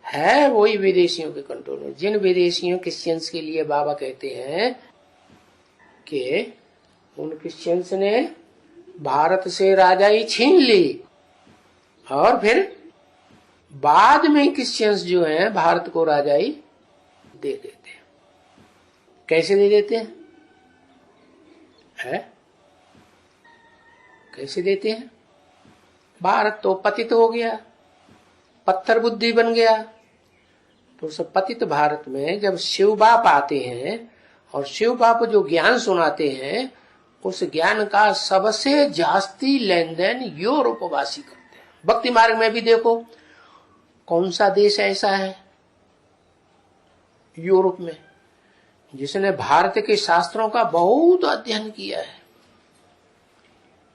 है वही विदेशियों के कंट्रोल में। जिन विदेशियों क्रिश्चियंस के लिए बाबा कहते हैं कि उन क्रिश्चियंस ने भारत से राजाई छीन ली, और फिर बाद में क्रिश्चियंस जो हैं भारत को राजाई दे देते हैं। कैसे दे देते हैं? कैसे देते हैं? भारत तो पतित हो गया, पत्थर बुद्धि बन गया। तो उस पतित भारत में जब शिव बाप आते हैं और शिव बाप जो ज्ञान सुनाते हैं, उस ज्ञान का सबसे जास्ती लेन देन यूरोपवासी करते हैं। भक्ति मार्ग में भी देखो, कौन सा देश ऐसा है यूरोप में जिसने भारत के शास्त्रों का बहुत अध्ययन किया है?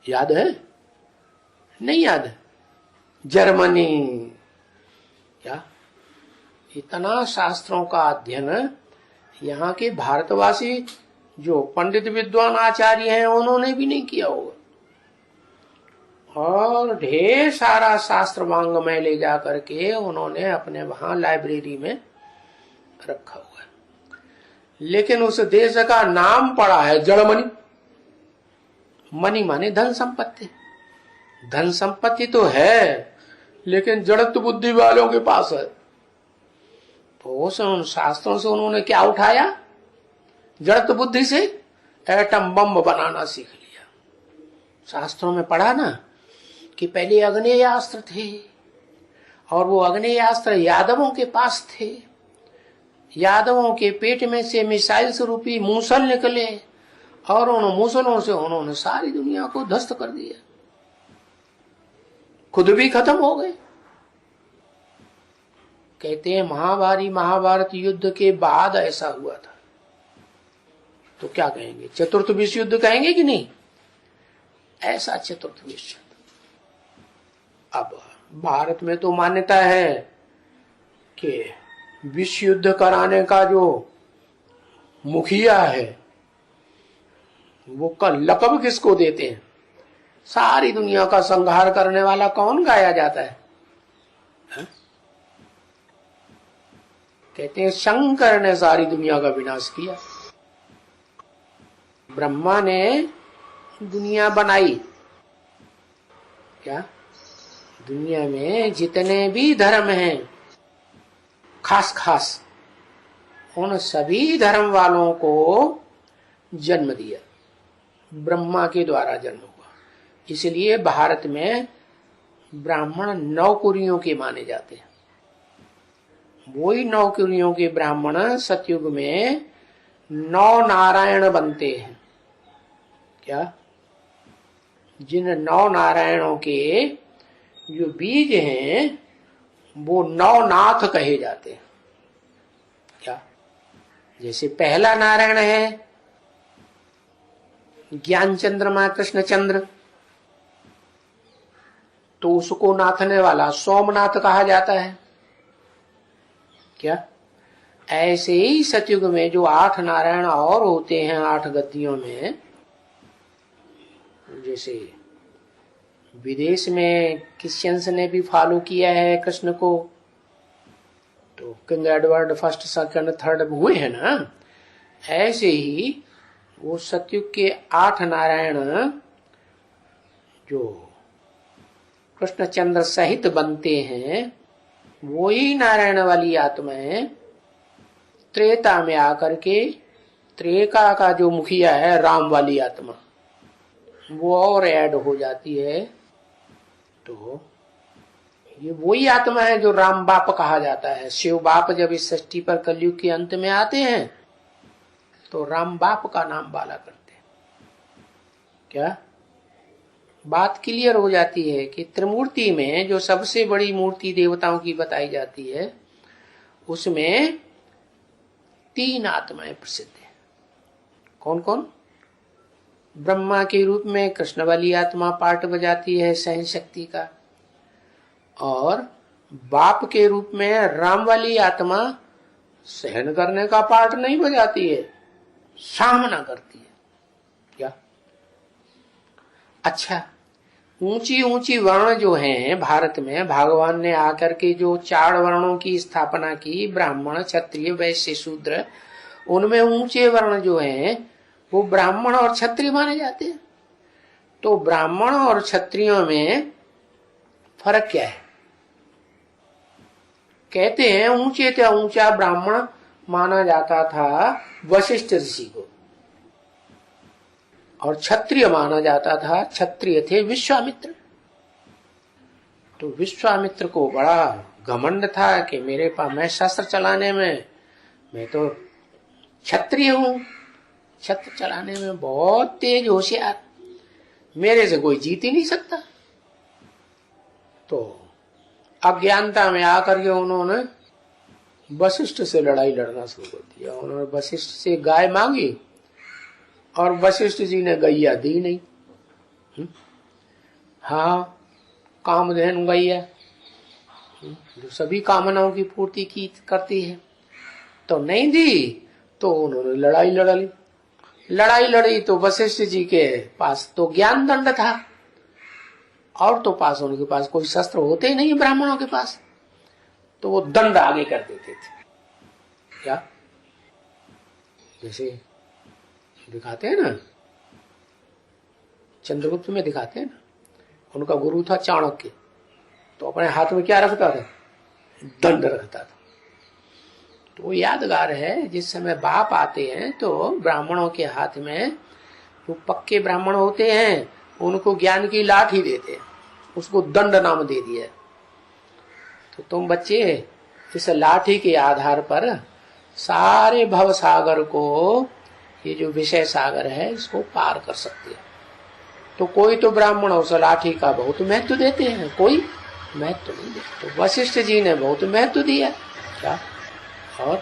याद है? नहीं याद है? जर्मनी। क्या इतना शास्त्रों का अध्ययन यहाँ के भारतवासी जो पंडित विद्वान आचार्य हैं उन्होंने भी नहीं किया होगा। और ढेर सारा शास्त्र वांग में ले जा करके उन्होंने अपने वहां लाइब्रेरी में रखा हुआ है। लेकिन उस देश का नाम पड़ा है जड़मनी। मनी माने धन संपत्ति। धन संपत्ति तो है, लेकिन जड़त्व बुद्धि वालों के पास है। तो उन शास्त्रों से उन्होंने क्या उठाया? जड़त्व बुद्धि से एटम बम बनाना सीख लिया। शास्त्रों में पढ़ा ना कि पहले अग्नेयास्त्र थे, और वो अग्नेयास्त्र यादवों के पास थे। यादवों के पेट में से मिसाइल्स रूपी मूसल निकले, और उन मूसलों से उन्होंने सारी दुनिया को ध्वस्त कर दिया, खुद भी खत्म हो गए। कहते हैं महाभारत युद्ध के बाद ऐसा हुआ था। तो क्या कहेंगे? चतुर्थ विश्व युद्ध कहेंगे कि नहीं? ऐसा चतुर्थ विश्व युद्ध। अब भारत में तो मान्यता है कि विश्व युद्ध कराने का जो मुखिया है वो का लक़ब किसको देते हैं? सारी दुनिया का संहार करने वाला कौन गाया जाता है? कहते हैं शंकर ने सारी दुनिया का विनाश किया। ब्रह्मा ने दुनिया बनाई। क्या दुनिया में जितने भी धर्म हैं, खास खास उन सभी धर्म वालों को जन्म दिया, ब्रह्मा के द्वारा जन्म हुआ। इसलिए भारत में ब्राह्मण 9 कुरियों के माने जाते हैं। वही 9 कुरियों के ब्राह्मण सतयुग में 9 नारायण बनते हैं। क्या जिन 9 नारायणों के जो बीज हैं वो 9 नाथ कहे जाते हैं। क्या जैसे पहला नारायण है ज्ञान चंद्रमा कृष्ण चंद्र, तो उसको नाथने वाला सोमनाथ कहा जाता है। क्या ऐसे ही सतयुग में जो 8 नारायण और होते हैं 8 गद्दियों में, जैसे विदेश में क्रिश्चियंस ने भी फॉलो किया है कृष्ण को, तो king Edward first second third हुए हैं ना, ऐसे ही वो सतयुग के 8 नारायण जो कृष्ण चंद्र सहित बनते हैं, वही नारायण वाली आत्माएं त्रेता में आकर के त्रेका का जो मुखिया है राम वाली आत्मा वो और ऐड हो जाती है। तो ये वही आत्मा है जो राम बाप कहा जाता है। शिव बाप जब इस सृष्टि पर कलयुग के अंत में आते हैं तो राम बाप का नाम बाला करते हैं। क्या बात क्लियर हो जाती है कि त्रिमूर्ति में जो सबसे बड़ी मूर्ति देवताओं की बताई जाती है उसमें 3 आत्माएं प्रसिद्ध है। कौन कौन? ब्रह्मा के रूप में कृष्ण वाली आत्मा पार्ट बजाती है सहन शक्ति का, और बाप के रूप में राम वाली आत्मा सहन करने का पार्ट नहीं बजाती है, सामना करती है। क्या अच्छा, ऊंची ऊंची वर्ण जो हैं भारत में, भगवान ने आकर के जो 4 वर्णों की स्थापना की, ब्राह्मण क्षत्रिय वैश्य शूद्र, उनमें ऊंचे वर्ण जो हैं वो ब्राह्मण और क्षत्रिय माने जाते हैं। तो ब्राह्मण और क्षत्रियों में फर्क क्या है? कहते हैं ऊंचे से ऊंचा ब्राह्मण माना जाता था वशिष्ठ ऋषि को, और क्षत्रिय माना जाता था, क्षत्रिय थे विश्वामित्र। तो विश्वामित्र को बड़ा घमंड था कि मेरे पास, मैं शस्त्र चलाने में मैं तो क्षत्रिय हूं, शस्त्र चलाने में बहुत तेज होशियार, मेरे से कोई जीत ही नहीं सकता। तो अज्ञानता में आकर के उन्होंने वशिष्ठ से लड़ाई लड़ना शुरू कर दिया। उन्होंने वशिष्ठ से गाय मांगी और वशिष्ठ जी ने गैया दी नहीं। हाँ, कामधेनु गैया जो सभी कामनाओं की पूर्ति की करती है, तो नहीं दी, तो उन्होंने लड़ाई लड़ी तो वशिष्ठ जी के पास तो ज्ञान दंड था, और तो पास उनके पास कोई शस्त्र होते ही नहीं ब्राह्मणों के पास, तो वो दंड आगे कर देते थे। क्या जैसे दिखाते हैं ना, चंद्रगुप्त में दिखाते हैं ना, उनका गुरु था चाणक्य, तो अपने हाथ में क्या रखता था? दंड रखता था। तो यादगार है, जिस समय बाप आते हैं तो ब्राह्मणों के हाथ में, जो पक्के ब्राह्मण होते हैं उनको ज्ञान की लाठी देते हैं, उसको दंड नाम दे दिया। तो तुम बच्चे इस लाठी के आधार पर सारे भव सागर को, ये जो विषय सागर है, इसको पार कर सकते हैं। तो कोई तो ब्राह्मण उस लाठी का बहुत महत्व देते हैं, कोई महत्व नहीं देते। तो वशिष्ठ जी ने बहुत महत्व दिया। क्या, और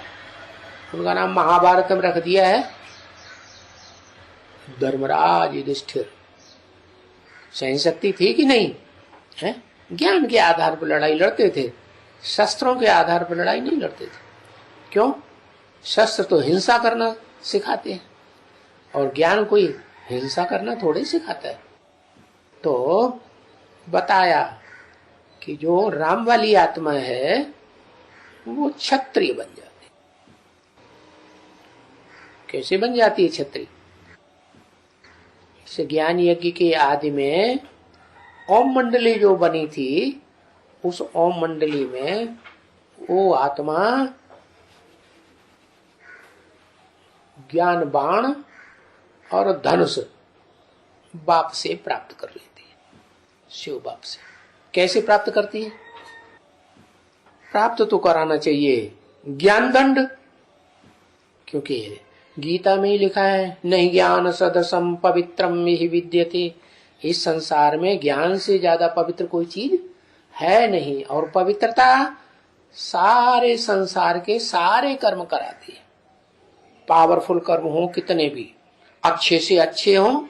उनका नाम महाभारत में रख दिया है धर्मराज युधिष्ठिर। सहन शक्ति थी कि नहीं है? ज्ञान के आधार पर लड़ाई लड़ते थे, शस्त्रों के आधार पर लड़ाई नहीं लड़ते थे। क्यों? शस्त्र तो हिंसा करना सिखाते हैं और ज्ञान कोई हिंसा करना थोड़े सिखाता है। तो बताया कि जो राम वाली आत्मा है वो क्षत्रिय बन जाती। कैसे बन जाती है क्षत्रिय? इस ज्ञान यज्ञ के आदि में ओम मंडली जो बनी थी, उस ओम मंडली में वो आत्मा ज्ञान बाण और धनुष बाप से प्राप्त कर लेती है, शिव बाप से। कैसे प्राप्त करती है? प्राप्त तो कराना चाहिए ज्ञान दंड, क्योंकि गीता में ही लिखा है नहीं ज्ञान सदसम पवित्रम ही विद्यते। इस संसार में ज्ञान से ज्यादा पवित्र कोई चीज है नहीं, और पवित्रता सारे संसार के सारे कर्म कराती है। पावरफुल कर्म हो कितने भी, अच्छे से अच्छे हो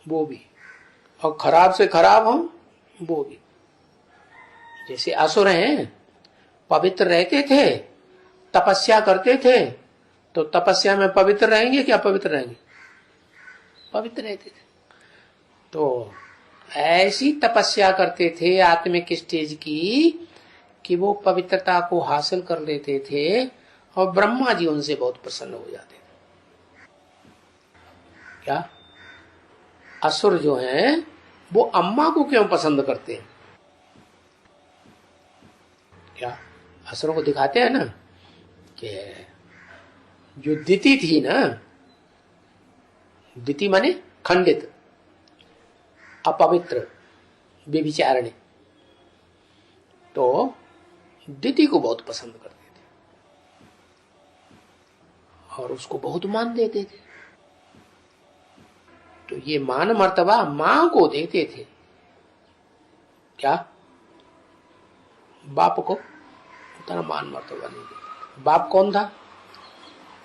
वो भी, और खराब से खराब हो वो भी। जैसे असुर हैं, पवित्र रहते थे, तपस्या करते थे, तो तपस्या में पवित्र रहेंगे क्या? पवित्र रहेंगे, पवित्र रहते थे। तो ऐसी तपस्या करते थे आत्मिक स्टेज की कि वो पवित्रता को हासिल कर लेते थे और ब्रह्मा जी उनसे बहुत प्रसन्न हो जाते थे। क्या? असुर जो हैं वो अम्मा को क्यों पसंद करते हैं? क्या? असुरों को दिखाते हैं ना कि जो दिति थी ना, दिति माने खंडित, अपवित्र, व्यभिचारिणी, तो दिति को बहुत पसंद करते थे और उसको बहुत मान देते थे। तो ये मान मर्तबा मां को देते थे, क्या? बाप को उतना मान मर्तबा नहीं देते। बाप कौन था?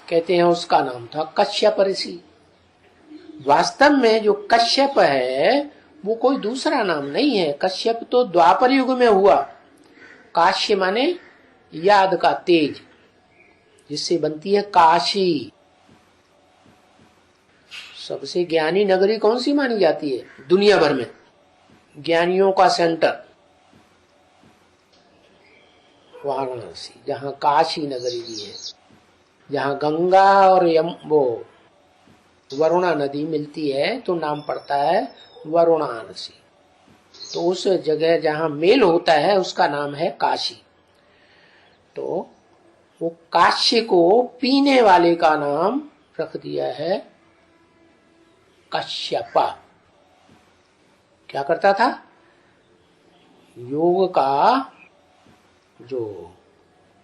कहते हैं उसका नाम था कश्यप ऋषि। वास्तव में जो कश्यप है वो कोई दूसरा नाम नहीं है। कश्यप तो द्वापर युग में हुआ। काश्य माने याद का तेज, जिससे बनती है काशी। सबसे ज्ञानी नगरी कौन सी मानी जाती है दुनिया भर में? ज्ञानियों का सेंटर वाराणसी, जहां काशी नगरी भी है, जहां गंगा और वो वरुणा नदी मिलती है तो नाम पड़ता है वरुणासी। तो उस जगह जहां मेल होता है उसका नाम है काशी। तो वो काशी को पीने वाले का नाम रख दिया है कश्यपा। क्या करता था? योग का जो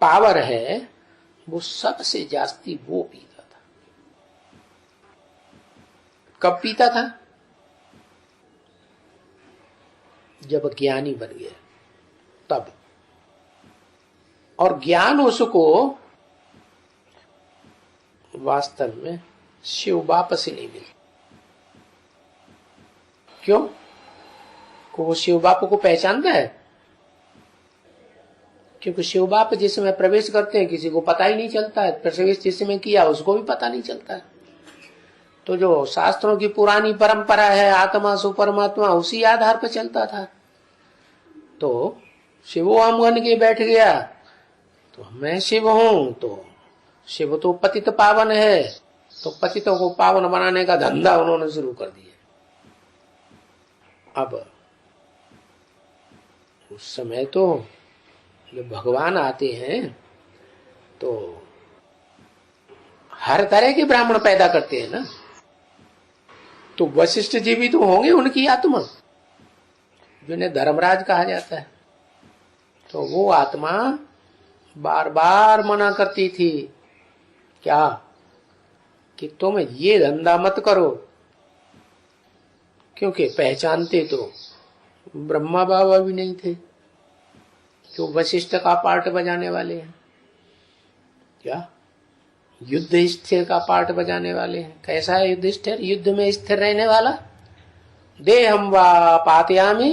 पावर है वो सबसे जास्ती वो पीता था। कब पीता था? जब ज्ञानी बन गया तब। और ज्ञान उसको वास्तव में शिव बाप से नहीं मिली। क्यों? वो शिव बाप को पहचानता है, क्योंकि शिव बाप जिसमें प्रवेश करते हैं किसी को पता ही नहीं चलता है। प्रवेश जिसमें किया उसको भी पता नहीं चलता है। तो जो शास्त्रों की पुरानी परंपरा है आत्मा सु परमात्मा, उसी आधार पर चलता था। तो शिवो हम बन के बैठ गया, तो मैं शिव हूं, तो शिव तो पतित पावन है, तो पतितों को पावन बनाने का धंधा उन्होंने शुरू कर दिया। अब उस समय तो जब भगवान आते हैं तो हर तरह के ब्राह्मण पैदा करते हैं ना। तो वशिष्ठ जी भी तो होंगे उनकी आत्मा, जिन्हें धर्मराज कहा जाता है। तो वो आत्मा बार बार मना करती थी, क्या? कि तुम ये धंधा मत करो, क्योंकि पहचानते तो ब्रह्मा बाबा भी नहीं थे जो वशिष्ठ का पार्ट बजाने वाले हैं। क्या? युद्ध स्थिर का पार्ट बजाने वाले हैं। कैसा है युद्ध स्थिर? युद्ध में स्थिर रहने वाला। देहम वा पातयामि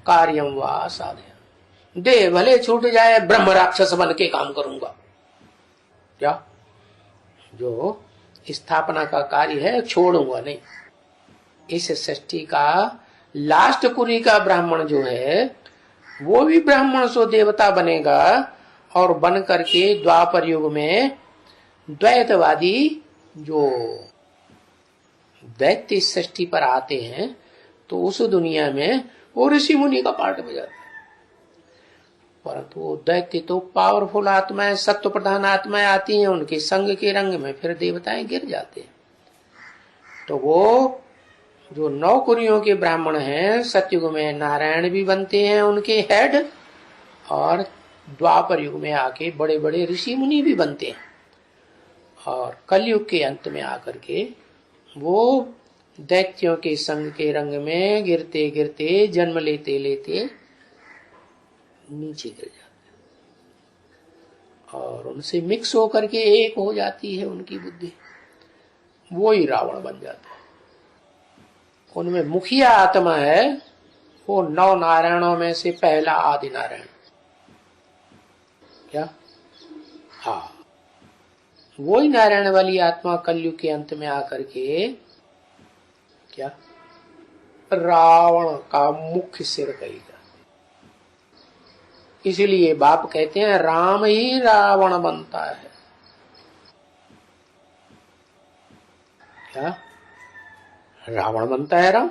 कार्यम वा साधय, देह भले छूट जाए ब्रह्म राक्षस बन के काम करूंगा। क्या जो स्थापना का कार्य है छोड़ूंगा नहीं। इस सृष्टि का लास्ट कुरी का ब्राह्मण जो है वो भी ब्राह्मण सो देवता बनेगा, और बन करके द्वापर युग में द्वैतवादी जो दैत्य सृष्टि पर आते हैं तो उस दुनिया में वो ऋषि मुनि का पार्ट बजाते हैं। परंतु वो दैत्य तो पावरफुल आत्माएं, सत्व प्रधान आत्माएं आती हैं, उनके संग के रंग में फिर देवताएं गिर जाते हैं। तो वो जो 9 कुरियों के ब्राह्मण हैं सतयुग में नारायण भी बनते हैं उनके हेड, और द्वापर युग में आके बड़े बड़े ऋषि मुनि भी बनते हैं, और कलयुग के अंत में आकर के वो दैत्यों के संग के रंग में गिरते गिरते जन्म लेते लेते नीचे गिर जाते हैं, और उनसे मिक्स होकर के एक हो जाती है उनकी बुद्धि, वो ही रावण बन जाता है। उनमें मुखिया आत्मा है वो 9 नारायणों में से पहला आदि नारायण। क्या? हाँ, वो ही नारायण वाली आत्मा कलयुग के अंत में आकर के क्या रावण का मुख्य सिर कहेगा। इसीलिए बाप कहते हैं राम ही रावण बनता है। क्या? रावण बनता है राम?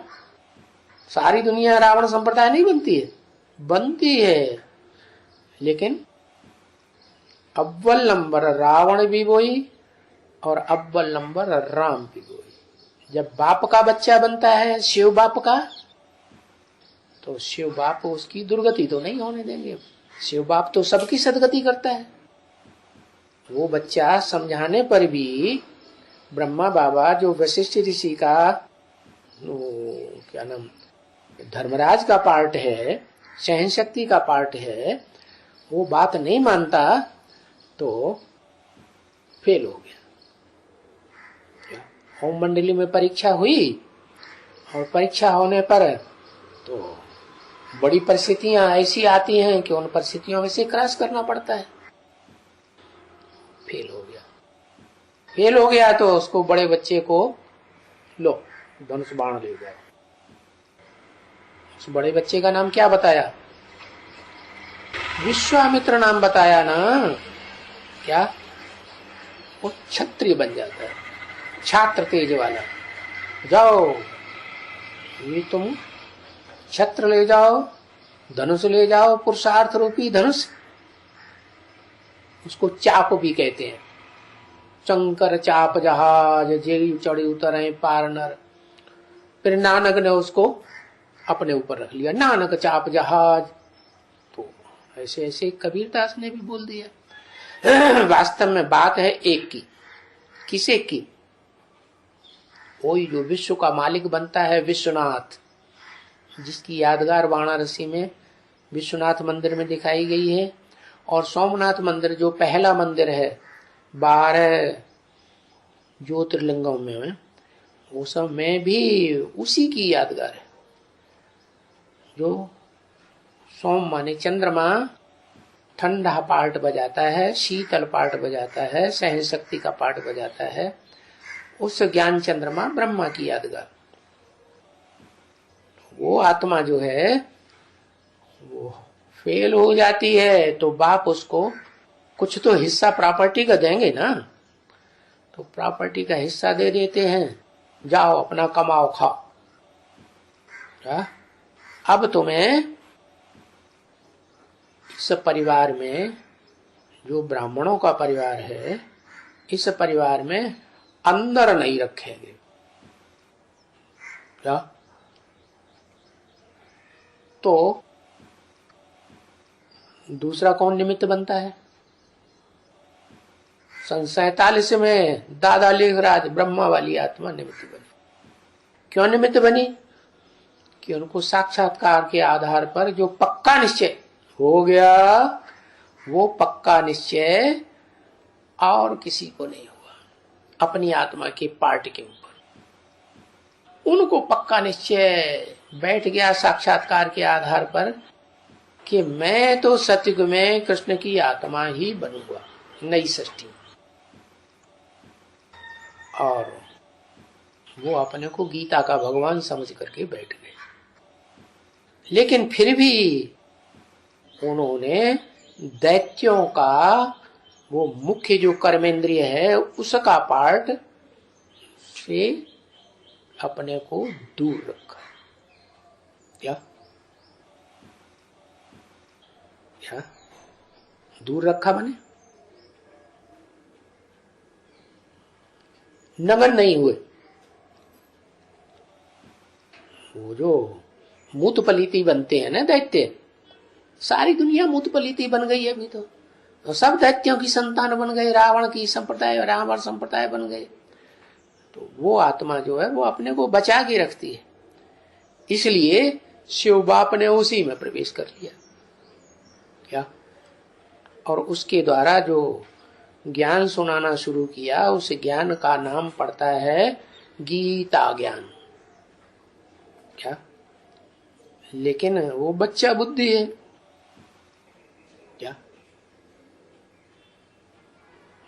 सारी दुनिया रावण संप्रदाय नहीं बनती है, बनती है, लेकिन अव्वल नंबर रावण भी वही और अव्वल नंबर राम भी वही। जब बाप का बच्चा बनता है शिव बाप का, तो शिव बाप उसकी दुर्गति तो नहीं होने देंगे। शिव बाप तो सबकी सदगति करता है। वो बच्चा समझाने पर भी ब्रह्मा बाबा जो वशिष्ठ ऋषि का क्या नाम धर्मराज का पार्ट है, सहन शक्ति का पार्ट है, वो बात नहीं मानता तो फेल हो गया। होम मंडली में परीक्षा हुई, और परीक्षा होने पर तो बड़ी परिस्थितियां ऐसी आती हैं कि उन परिस्थितियों में से क्रॉस करना पड़ता है। फेल हो गया। फेल हो गया तो उसको बड़े बच्चे को लो धनुष बाण ले गया। उस बड़े बच्चे का नाम क्या बताया? विश्वामित्र नाम बताया ना। क्या? वो क्षत्रिय बन जाता है, छात्र तेज वाला। जाओ ये तुम छत्र ले जाओ, धनुष ले जाओ, पुरुषार्थ रूपी धनुष। उसको चाप भी कहते हैं। चंकर चाप जहाज जेल चढ़े उतरे पार नर। फिर नानक ने उसको अपने ऊपर रख लिया, नानक चाप जहाज। तो ऐसे ऐसे कबीरदास ने भी बोल दिया। वास्तव में बात है एक की। किसे की? वही जो विश्व का मालिक बनता है, विश्वनाथ, जिसकी यादगार वाराणसी में विश्वनाथ मंदिर में दिखाई गई है। और सोमनाथ मंदिर जो पहला मंदिर है 12 ज्योतिर्लिंगों में, वो सब में भी उसी की यादगार है। जो सोम माने चंद्रमा ठंडा पार्ट बजाता है, शीतल पार्ट बजाता है, सहन शक्ति का पार्ट बजाता है, उस ज्ञान चंद्रमा ब्रह्मा की यादगार। वो आत्मा जो है वो फेल हो जाती है तो बाप उसको कुछ तो हिस्सा प्रॉपर्टी का देंगे ना। तो प्रॉपर्टी का हिस्सा दे देते हैं, जाओ अपना कमाओ खाओ। अब तुम्हें इस परिवार में, जो ब्राह्मणों का परिवार है, इस परिवार में अंदर नहीं रखेंगे। क्या? तो दूसरा कौन निमित्त बनता है? सन 47 में दादा लेखराज ब्रह्मा वाली आत्मा निमित्त बनी। क्यों निमित्त बनी? कि उनको साक्षात्कार के आधार पर जो पक्का निश्चय हो गया, वो पक्का निश्चय और किसी को नहीं हुआ, अपनी आत्मा के पार्ट के ऊपर। उनको पक्का निश्चय बैठ गया साक्षात्कार के आधार पर कि मैं तो सतयुग में कृष्ण की आत्मा ही बनूंगा, नई सृष्टि। और वो अपने को गीता का भगवान समझ करके बैठ गए। लेकिन फिर भी उन्होंने दैत्यों का वो मुख्य जो कर्मेंद्रिय है उसका पार्ट से अपने को दूर रखा। क्या क्या दूर रखा माने नगन नहीं हुए। वो जो मूतपलीति बनते हैं ना दैत्य, सारी दुनिया मूतपलीति बन गई है अभी तो सब दैत्यों की संतान बन गए, रावण की संप्रदाय, रावण संप्रदाय बन गए। तो वो आत्मा जो है वो अपने को बचा के रखती है, इसलिए शिव बाप ने उसी में प्रवेश कर लिया। क्या और उसके द्वारा जो ज्ञान सुनाना शुरू किया, उस ज्ञान का नाम पड़ता है गीता ज्ञान। क्या लेकिन वो बच्चा बुद्धि है। क्या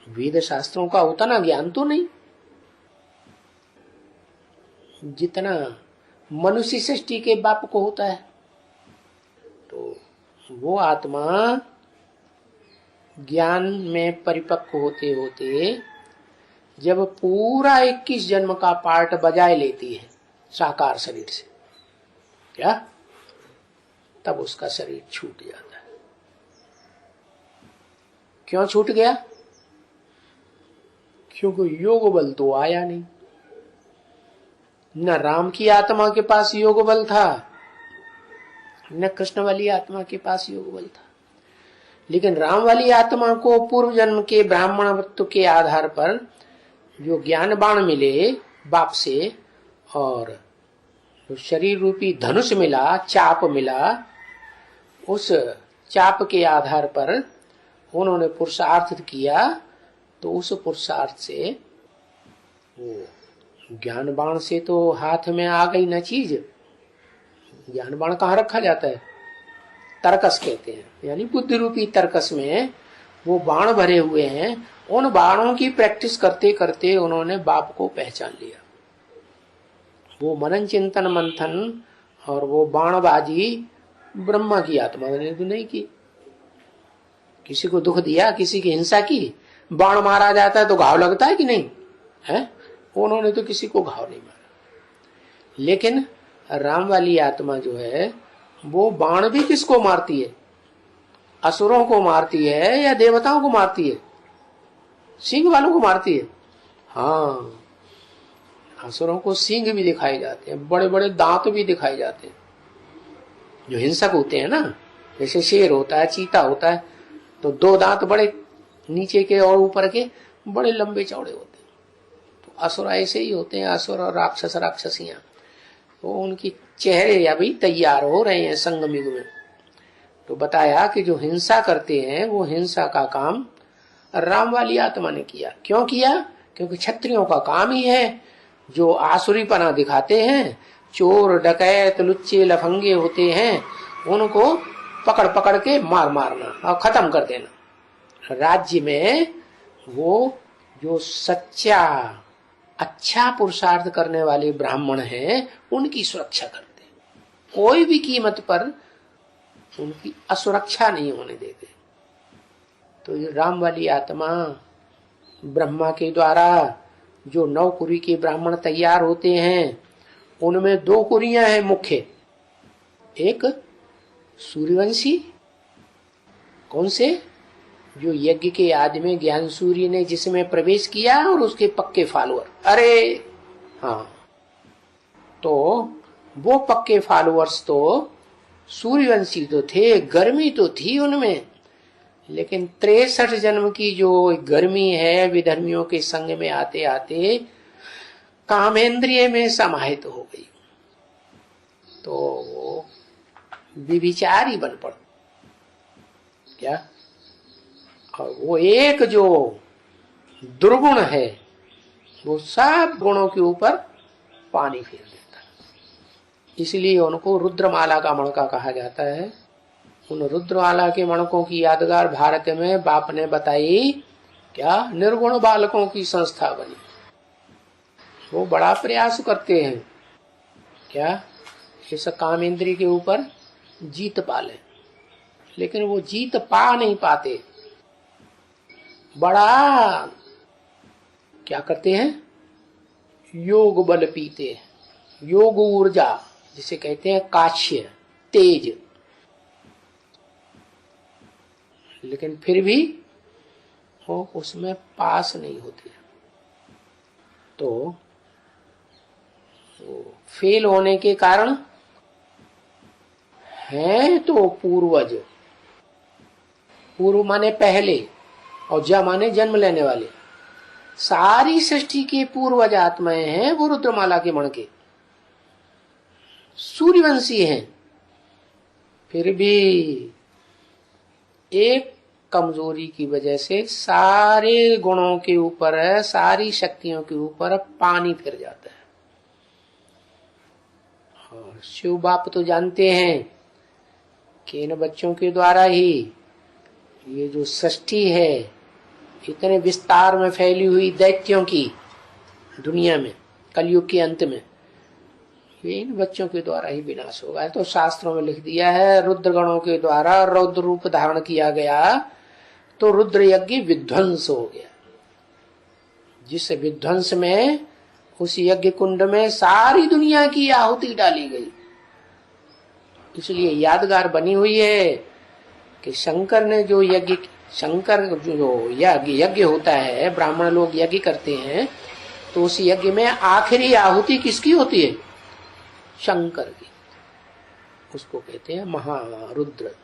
वेद शास्त्रों का उतना ज्ञान तो नहीं जितना मनुष्य सृष्टि के बाप को होता है। तो वो आत्मा ज्ञान में परिपक्व होते होते जब पूरा 21 जन्म का पार्ट बजाय लेती है साकार शरीर से, क्या तब उसका शरीर छूट जाता है। क्यों छूट गया? क्योंकि योग बल तो आया नहीं। न राम की आत्मा के पास योग बल था, न कृष्ण वाली आत्मा के पास योग बल था। लेकिन राम वाली आत्मा को पूर्व जन्म के ब्राह्मणत्व के आधार पर जो ज्ञान बाण मिले बाप से और शरीर रूपी धनुष मिला, चाप मिला, उस चाप के आधार पर उन्होंने पुरुषार्थ किया। तो उस पुरुषार्थ से वो ज्ञान बाण से तो हाथ में आ गई न चीज। ज्ञान बाण कहाँ रखा जाता है? तरकस कहते हैं, यानी बुद्धि रूपी तरकस में वो बाण भरे हुए हैं। उन बाणों की प्रैक्टिस करते करते उन्होंने बाप को पहचान लिया। वो मनन चिंतन मंथन और वो बाणबाजी ब्रह्मा की आत्मा ने तो नहीं की। किसी को दुख दिया, किसी की हिंसा की, बाण मारा जाता है तो घाव लगता है कि नहीं है? उन्होंने तो किसी को घाव नहीं मारा। लेकिन राम वाली आत्मा जो है वो बाण भी किसको मारती है? असुरों को मारती है या देवताओं को मारती है? सिंह वालों को मारती है। हाँ, असुरों को सिंह भी दिखाए जाते हैं, बड़े बड़े दांत भी दिखाए जाते हैं। जो हिंसक होते हैं ना, जैसे शेर होता है, चीता होता है, तो 2 दांत बड़े नीचे के और ऊपर के बड़े लंबे चौड़े होते हैं। तो असुर ऐसे ही होते हैं, असुर और राक्षस राक्षसियां। तो उनकी चेहरे अभी तैयार हो रहे हैं संगम युग में। तो बताया कि जो हिंसा करते हैं वो हिंसा का काम राम वाली आत्मा ने किया। क्यों किया? क्योंकि क्षत्रियों का काम ही है जो आसुरीपना दिखाते हैं, चोर डकैत लुच्चे लफंगे होते हैं, उनको पकड़ पकड़ के मारना और खत्म कर देना। राज्य में वो जो सच्चा अच्छा पुरुषार्थ करने वाले ब्राह्मण हैं उनकी सुरक्षा करते, कोई भी कीमत पर उनकी असुरक्षा नहीं होने देते। तो ये राम वाली आत्मा ब्रह्मा के द्वारा जो 9 कुरी के ब्राह्मण तैयार होते हैं उनमें 2 कुरियां हैं मुख्य। एक सूर्यवंशी, कौन से? जो यज्ञ के आदि में ज्ञान सूर्य ने जिसमें प्रवेश किया और उसके पक्के फॉलोअर। अरे हाँ, तो वो पक्के फॉलोअर्स तो सूर्यवंशी तो थे, गर्मी तो थी उनमें। लेकिन 63 जन्म की जो गर्मी है विधर्मियों के संग में आते आते कामेंद्रिय में समाहित हो गई, तो वो विभिचारी बन पड़। क्या? और वो एक जो दुर्गुण है वो सब गुणों के ऊपर पानी फेर देता। इसलिए उनको रुद्रमाला का मणका कहा जाता है। उन रुद्रमाला के मणकों की यादगार भारत में बाप ने बताई, क्या निर्गुण बालकों की संस्था बनी। वो बड़ा प्रयास करते हैं क्या इस काम इंद्री के ऊपर जीत पाले, लेकिन वो जीत पा नहीं पाते। बड़ा क्या करते हैं, योग बल पीते हैं, योग ऊर्जा जिसे कहते हैं काश्य, तेज, लेकिन फिर भी वो उसमें पास नहीं होते। तो फेल होने के कारण है तो पूर्वज, पूर्व माने पहले और ज माने जन्म लेने वाले, सारी सृष्टि के पूर्वज आत्माएं हैं वो रुद्रमाला के मण के, सूर्यवंशी हैं। फिर भी एक कमजोरी की वजह से सारे गुणों के ऊपर, सारी शक्तियों के ऊपर पानी फिर जाता है। और शिव बाप तो जानते हैं कि इन बच्चों के द्वारा ही ये जो सृष्टि है इतने विस्तार में फैली हुई दैत्यों की दुनिया में कलयुग के अंत में, ये इन बच्चों के द्वारा ही विनाश होगा। तो शास्त्रों में लिख दिया है, रुद्र गणों के द्वारा रौद्र रूप धारण किया गया तो रुद्र यज्ञ विध्वंस हो गया। जिस विध्वंस में उस यज्ञ कुंड में सारी दुनिया की आहुति डाली गई। इसलिए यादगार बनी हुई है कि शंकर ने जो यज्ञ, शंकर जो यज्ञ होता है, ब्राह्मण लोग यज्ञ करते हैं, तो उस यज्ञ में आखिरी आहुति किसकी होती है, शंकर की। उसको कहते हैं महारुद्र।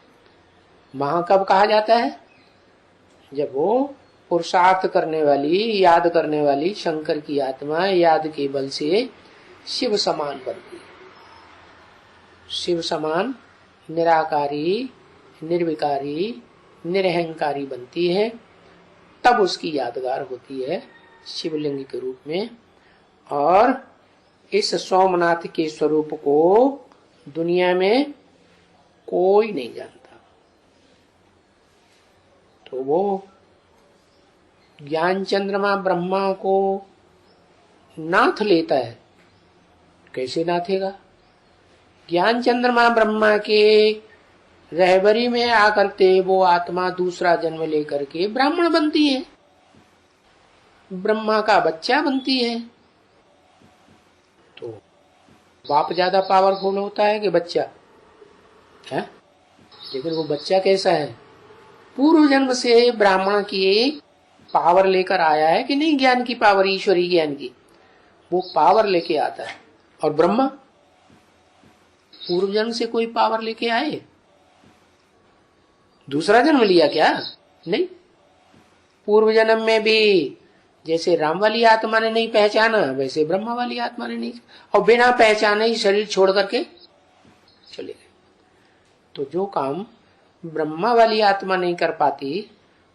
महा कब कहा जाता है, जब वो पुरुषार्थ करने वाली, याद करने वाली शंकर की आत्मा याद के बल से शिव समान बनती है। शिव समान निराकारी, निर्विकारी, निरहंकारी बनती है, तब उसकी यादगार होती है शिवलिंग के रूप में। और इस सोमनाथ के स्वरूप को दुनिया में कोई नहीं जानता। तो वो ज्ञान चंद्रमा ब्रह्मा को नाथ लेता है। कैसे नाथेगा, ज्ञान चंद्रमा ब्रह्मा के रहबरी में आकर के वो आत्मा दूसरा जन्म लेकर के ब्राह्मण बनती है, ब्रह्मा का बच्चा बनती है। तो बाप ज्यादा पावरफुल होता है कि बच्चा है? लेकिन वो बच्चा कैसा है, पूर्व जन्म से ब्राह्मण की पावर लेकर आया है कि नहीं, ज्ञान की पावर, ईश्वरी ज्ञान की, वो पावर लेके आता है। और ब्रह्मा पूर्व जन्म से कोई पावर लेके आए, दूसरा जन्म लिया क्या? नहीं। पूर्व जन्म में भी जैसे राम वाली आत्मा ने नहीं पहचाना, वैसे ब्रह्मा वाली आत्मा ने नहीं, और बिना पहचाने ही शरीर छोड़ करके चले गए। तो जो काम ब्रह्मा वाली आत्मा नहीं कर पाती,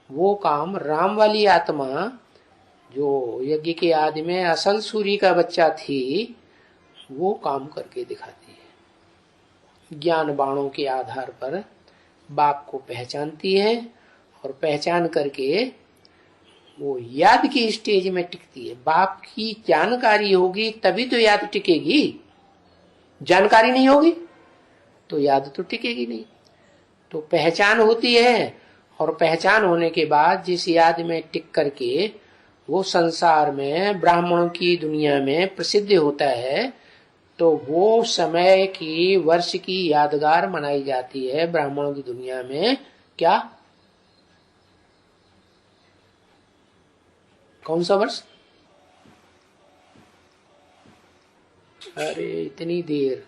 वो काम राम वाली आत्मा, जो यज्ञ के आदि में असल सूर्य का बच्चा थी, वो काम करके दिखाती है। ज्ञान बाणों के आधार पर बाप को पहचानती है और पहचान करके वो याद की स्टेज में टिकती है। बाप की जानकारी होगी तभी तो याद टिकेगी, जानकारी नहीं होगी तो याद तो टिकेगी नहीं। तो पहचान होती है, और पहचान होने के बाद जिस याद में टिक करके वो संसार में ब्राह्मणों की दुनिया में प्रसिद्ध होता है, तो वो समय की, वर्ष की यादगार मनाई जाती है ब्राह्मणों की दुनिया में। क्या, कौन सा वर्ष? अरे इतनी देर,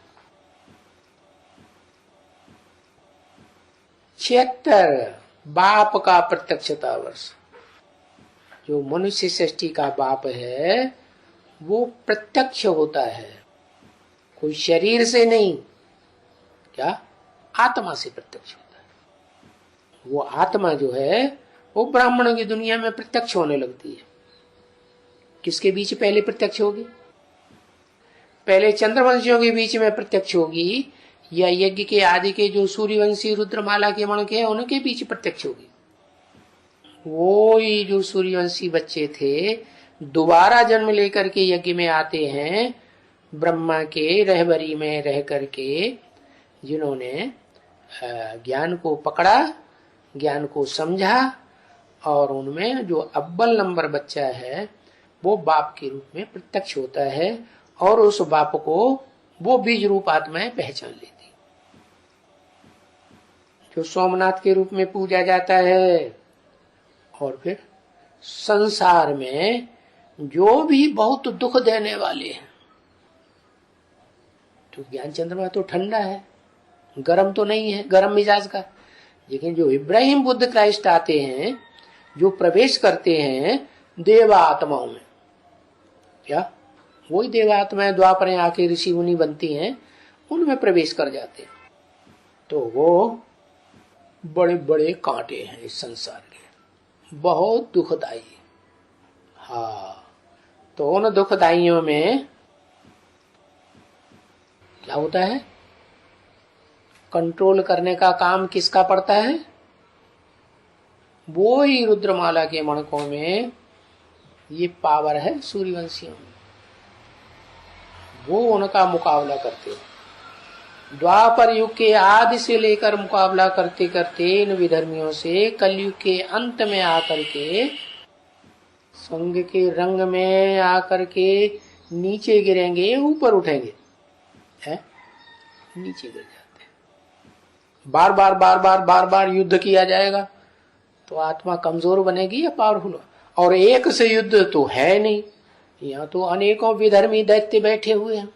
76 बाप का प्रत्यक्षता वर्ष। जो मनुष्य सृष्टि का बाप है वो प्रत्यक्ष होता है, कोई शरीर से नहीं, क्या, आत्मा से प्रत्यक्ष होता है। वो आत्मा जो है वो ब्राह्मणों की दुनिया में प्रत्यक्ष होने लगती है। किसके बीच पहले प्रत्यक्ष होगी? पहले चंद्रवंशियों के बीच में प्रत्यक्ष होगी या यज्ञ के आदि के जो सूर्यवंशी रुद्रमाला के मण के उनके बीच प्रत्यक्ष होगी? वो ही जो सूर्यवंशी बच्चे थे दोबारा जन्म लेकर के यज्ञ में आते हैं, ब्रह्मा के रहबरी में रह करके जिन्होंने ज्ञान को पकड़ा, ज्ञान को समझा, और उनमें जो अव्वल नंबर बच्चा है वो बाप के रूप में प्रत्यक्ष होता है, और उस बाप को वो बीज रूप आत्माएं पहचान लेती, जो सोमनाथ के रूप में पूजा जाता है। और फिर संसार में जो भी बहुत दुख देने वाले हैं, तो ज्ञान चंद्रमा तो ठंडा है, गर्म तो नहीं है, गर्म मिजाज का, लेकिन जो इब्राहिम बुद्ध क्राइस्ट आते हैं, जो प्रवेश करते हैं देवात्माओं में, क्या वही देवात्माएं द्वापर में आके ऋषि मुनि बनती हैं, उनमें प्रवेश कर जाते हैं, तो वो बड़े बड़े कांटे हैं इस संसार के, बहुत दुखदाई। हाँ, तो उन दुखदाइयों में क्या होता है? कंट्रोल करने का काम किसका पड़ता है? वो ही रुद्रमाला के मणकों में ये पावर है सूर्यवंशियों में, वो उनका मुकाबला करते हैं। द्वापर युग के आदि से लेकर मुकाबला करते करते इन विधर्मियों से कलयुग के अंत में आकर के संग के रंग में आकर के नीचे गिरेंगे, ऊपर उठेंगे, है नीचे गिर जाते हैं। बार बार बार बार बार बार युद्ध किया जाएगा तो आत्मा कमजोर बनेगी या पावरफुल? और एक से युद्ध तो है नहीं, यहाँ तो अनेकों विधर्मी दैत्य बैठे हुए हैं,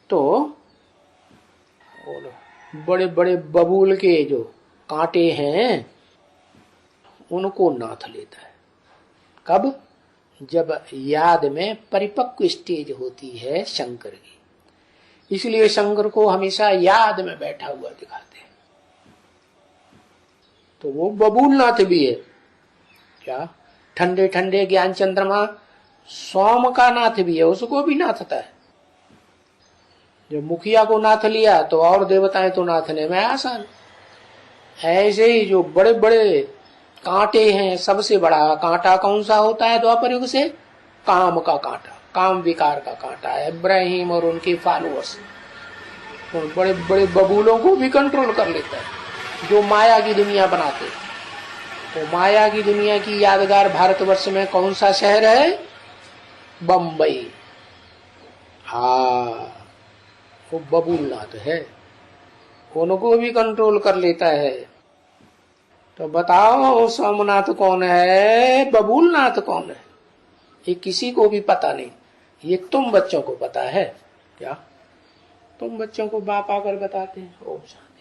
तो बड़े बड़े बबूल के जो कांटे हैं उनको नाथ लेता है। कब? जब याद में परिपक्व स्टेज होती है शंकर की, इसलिए शंकर को हमेशा याद में बैठा हुआ दिखाते हैं। तो वो बबूलनाथ भी है, क्या ठंडे ठंडे ज्ञान चंद्रमा सोम का नाथ भी है, उसको भी नाथता है। जब मुखिया को नाथ लिया तो और देवताएं तो नाथने में आसान। ऐसे ही जो बड़े बड़े कांटे हैं, सबसे बड़ा कांटा कौन सा होता है द्वापर युग से? काम का कांटा, काम विकार का कांटा है। इब्राहिम और उनके फॉलोअर्स और बड़े बड़े बबूलों को भी कंट्रोल कर लेता है, जो माया की दुनिया बनाते। तो माया की दुनिया की यादगार भारतवर्ष में कौन सा शहर है? बंबई। हाँ, वो बबूलनाथ है, उनको भी कंट्रोल कर लेता है। तो बताओ सोमनाथ कौन है, बबूलनाथ कौन है? ये किसी को भी पता नहीं, ये तुम बच्चों को पता है। क्या तुम बच्चों को बाप आकर बताते हैं? ओम शांति।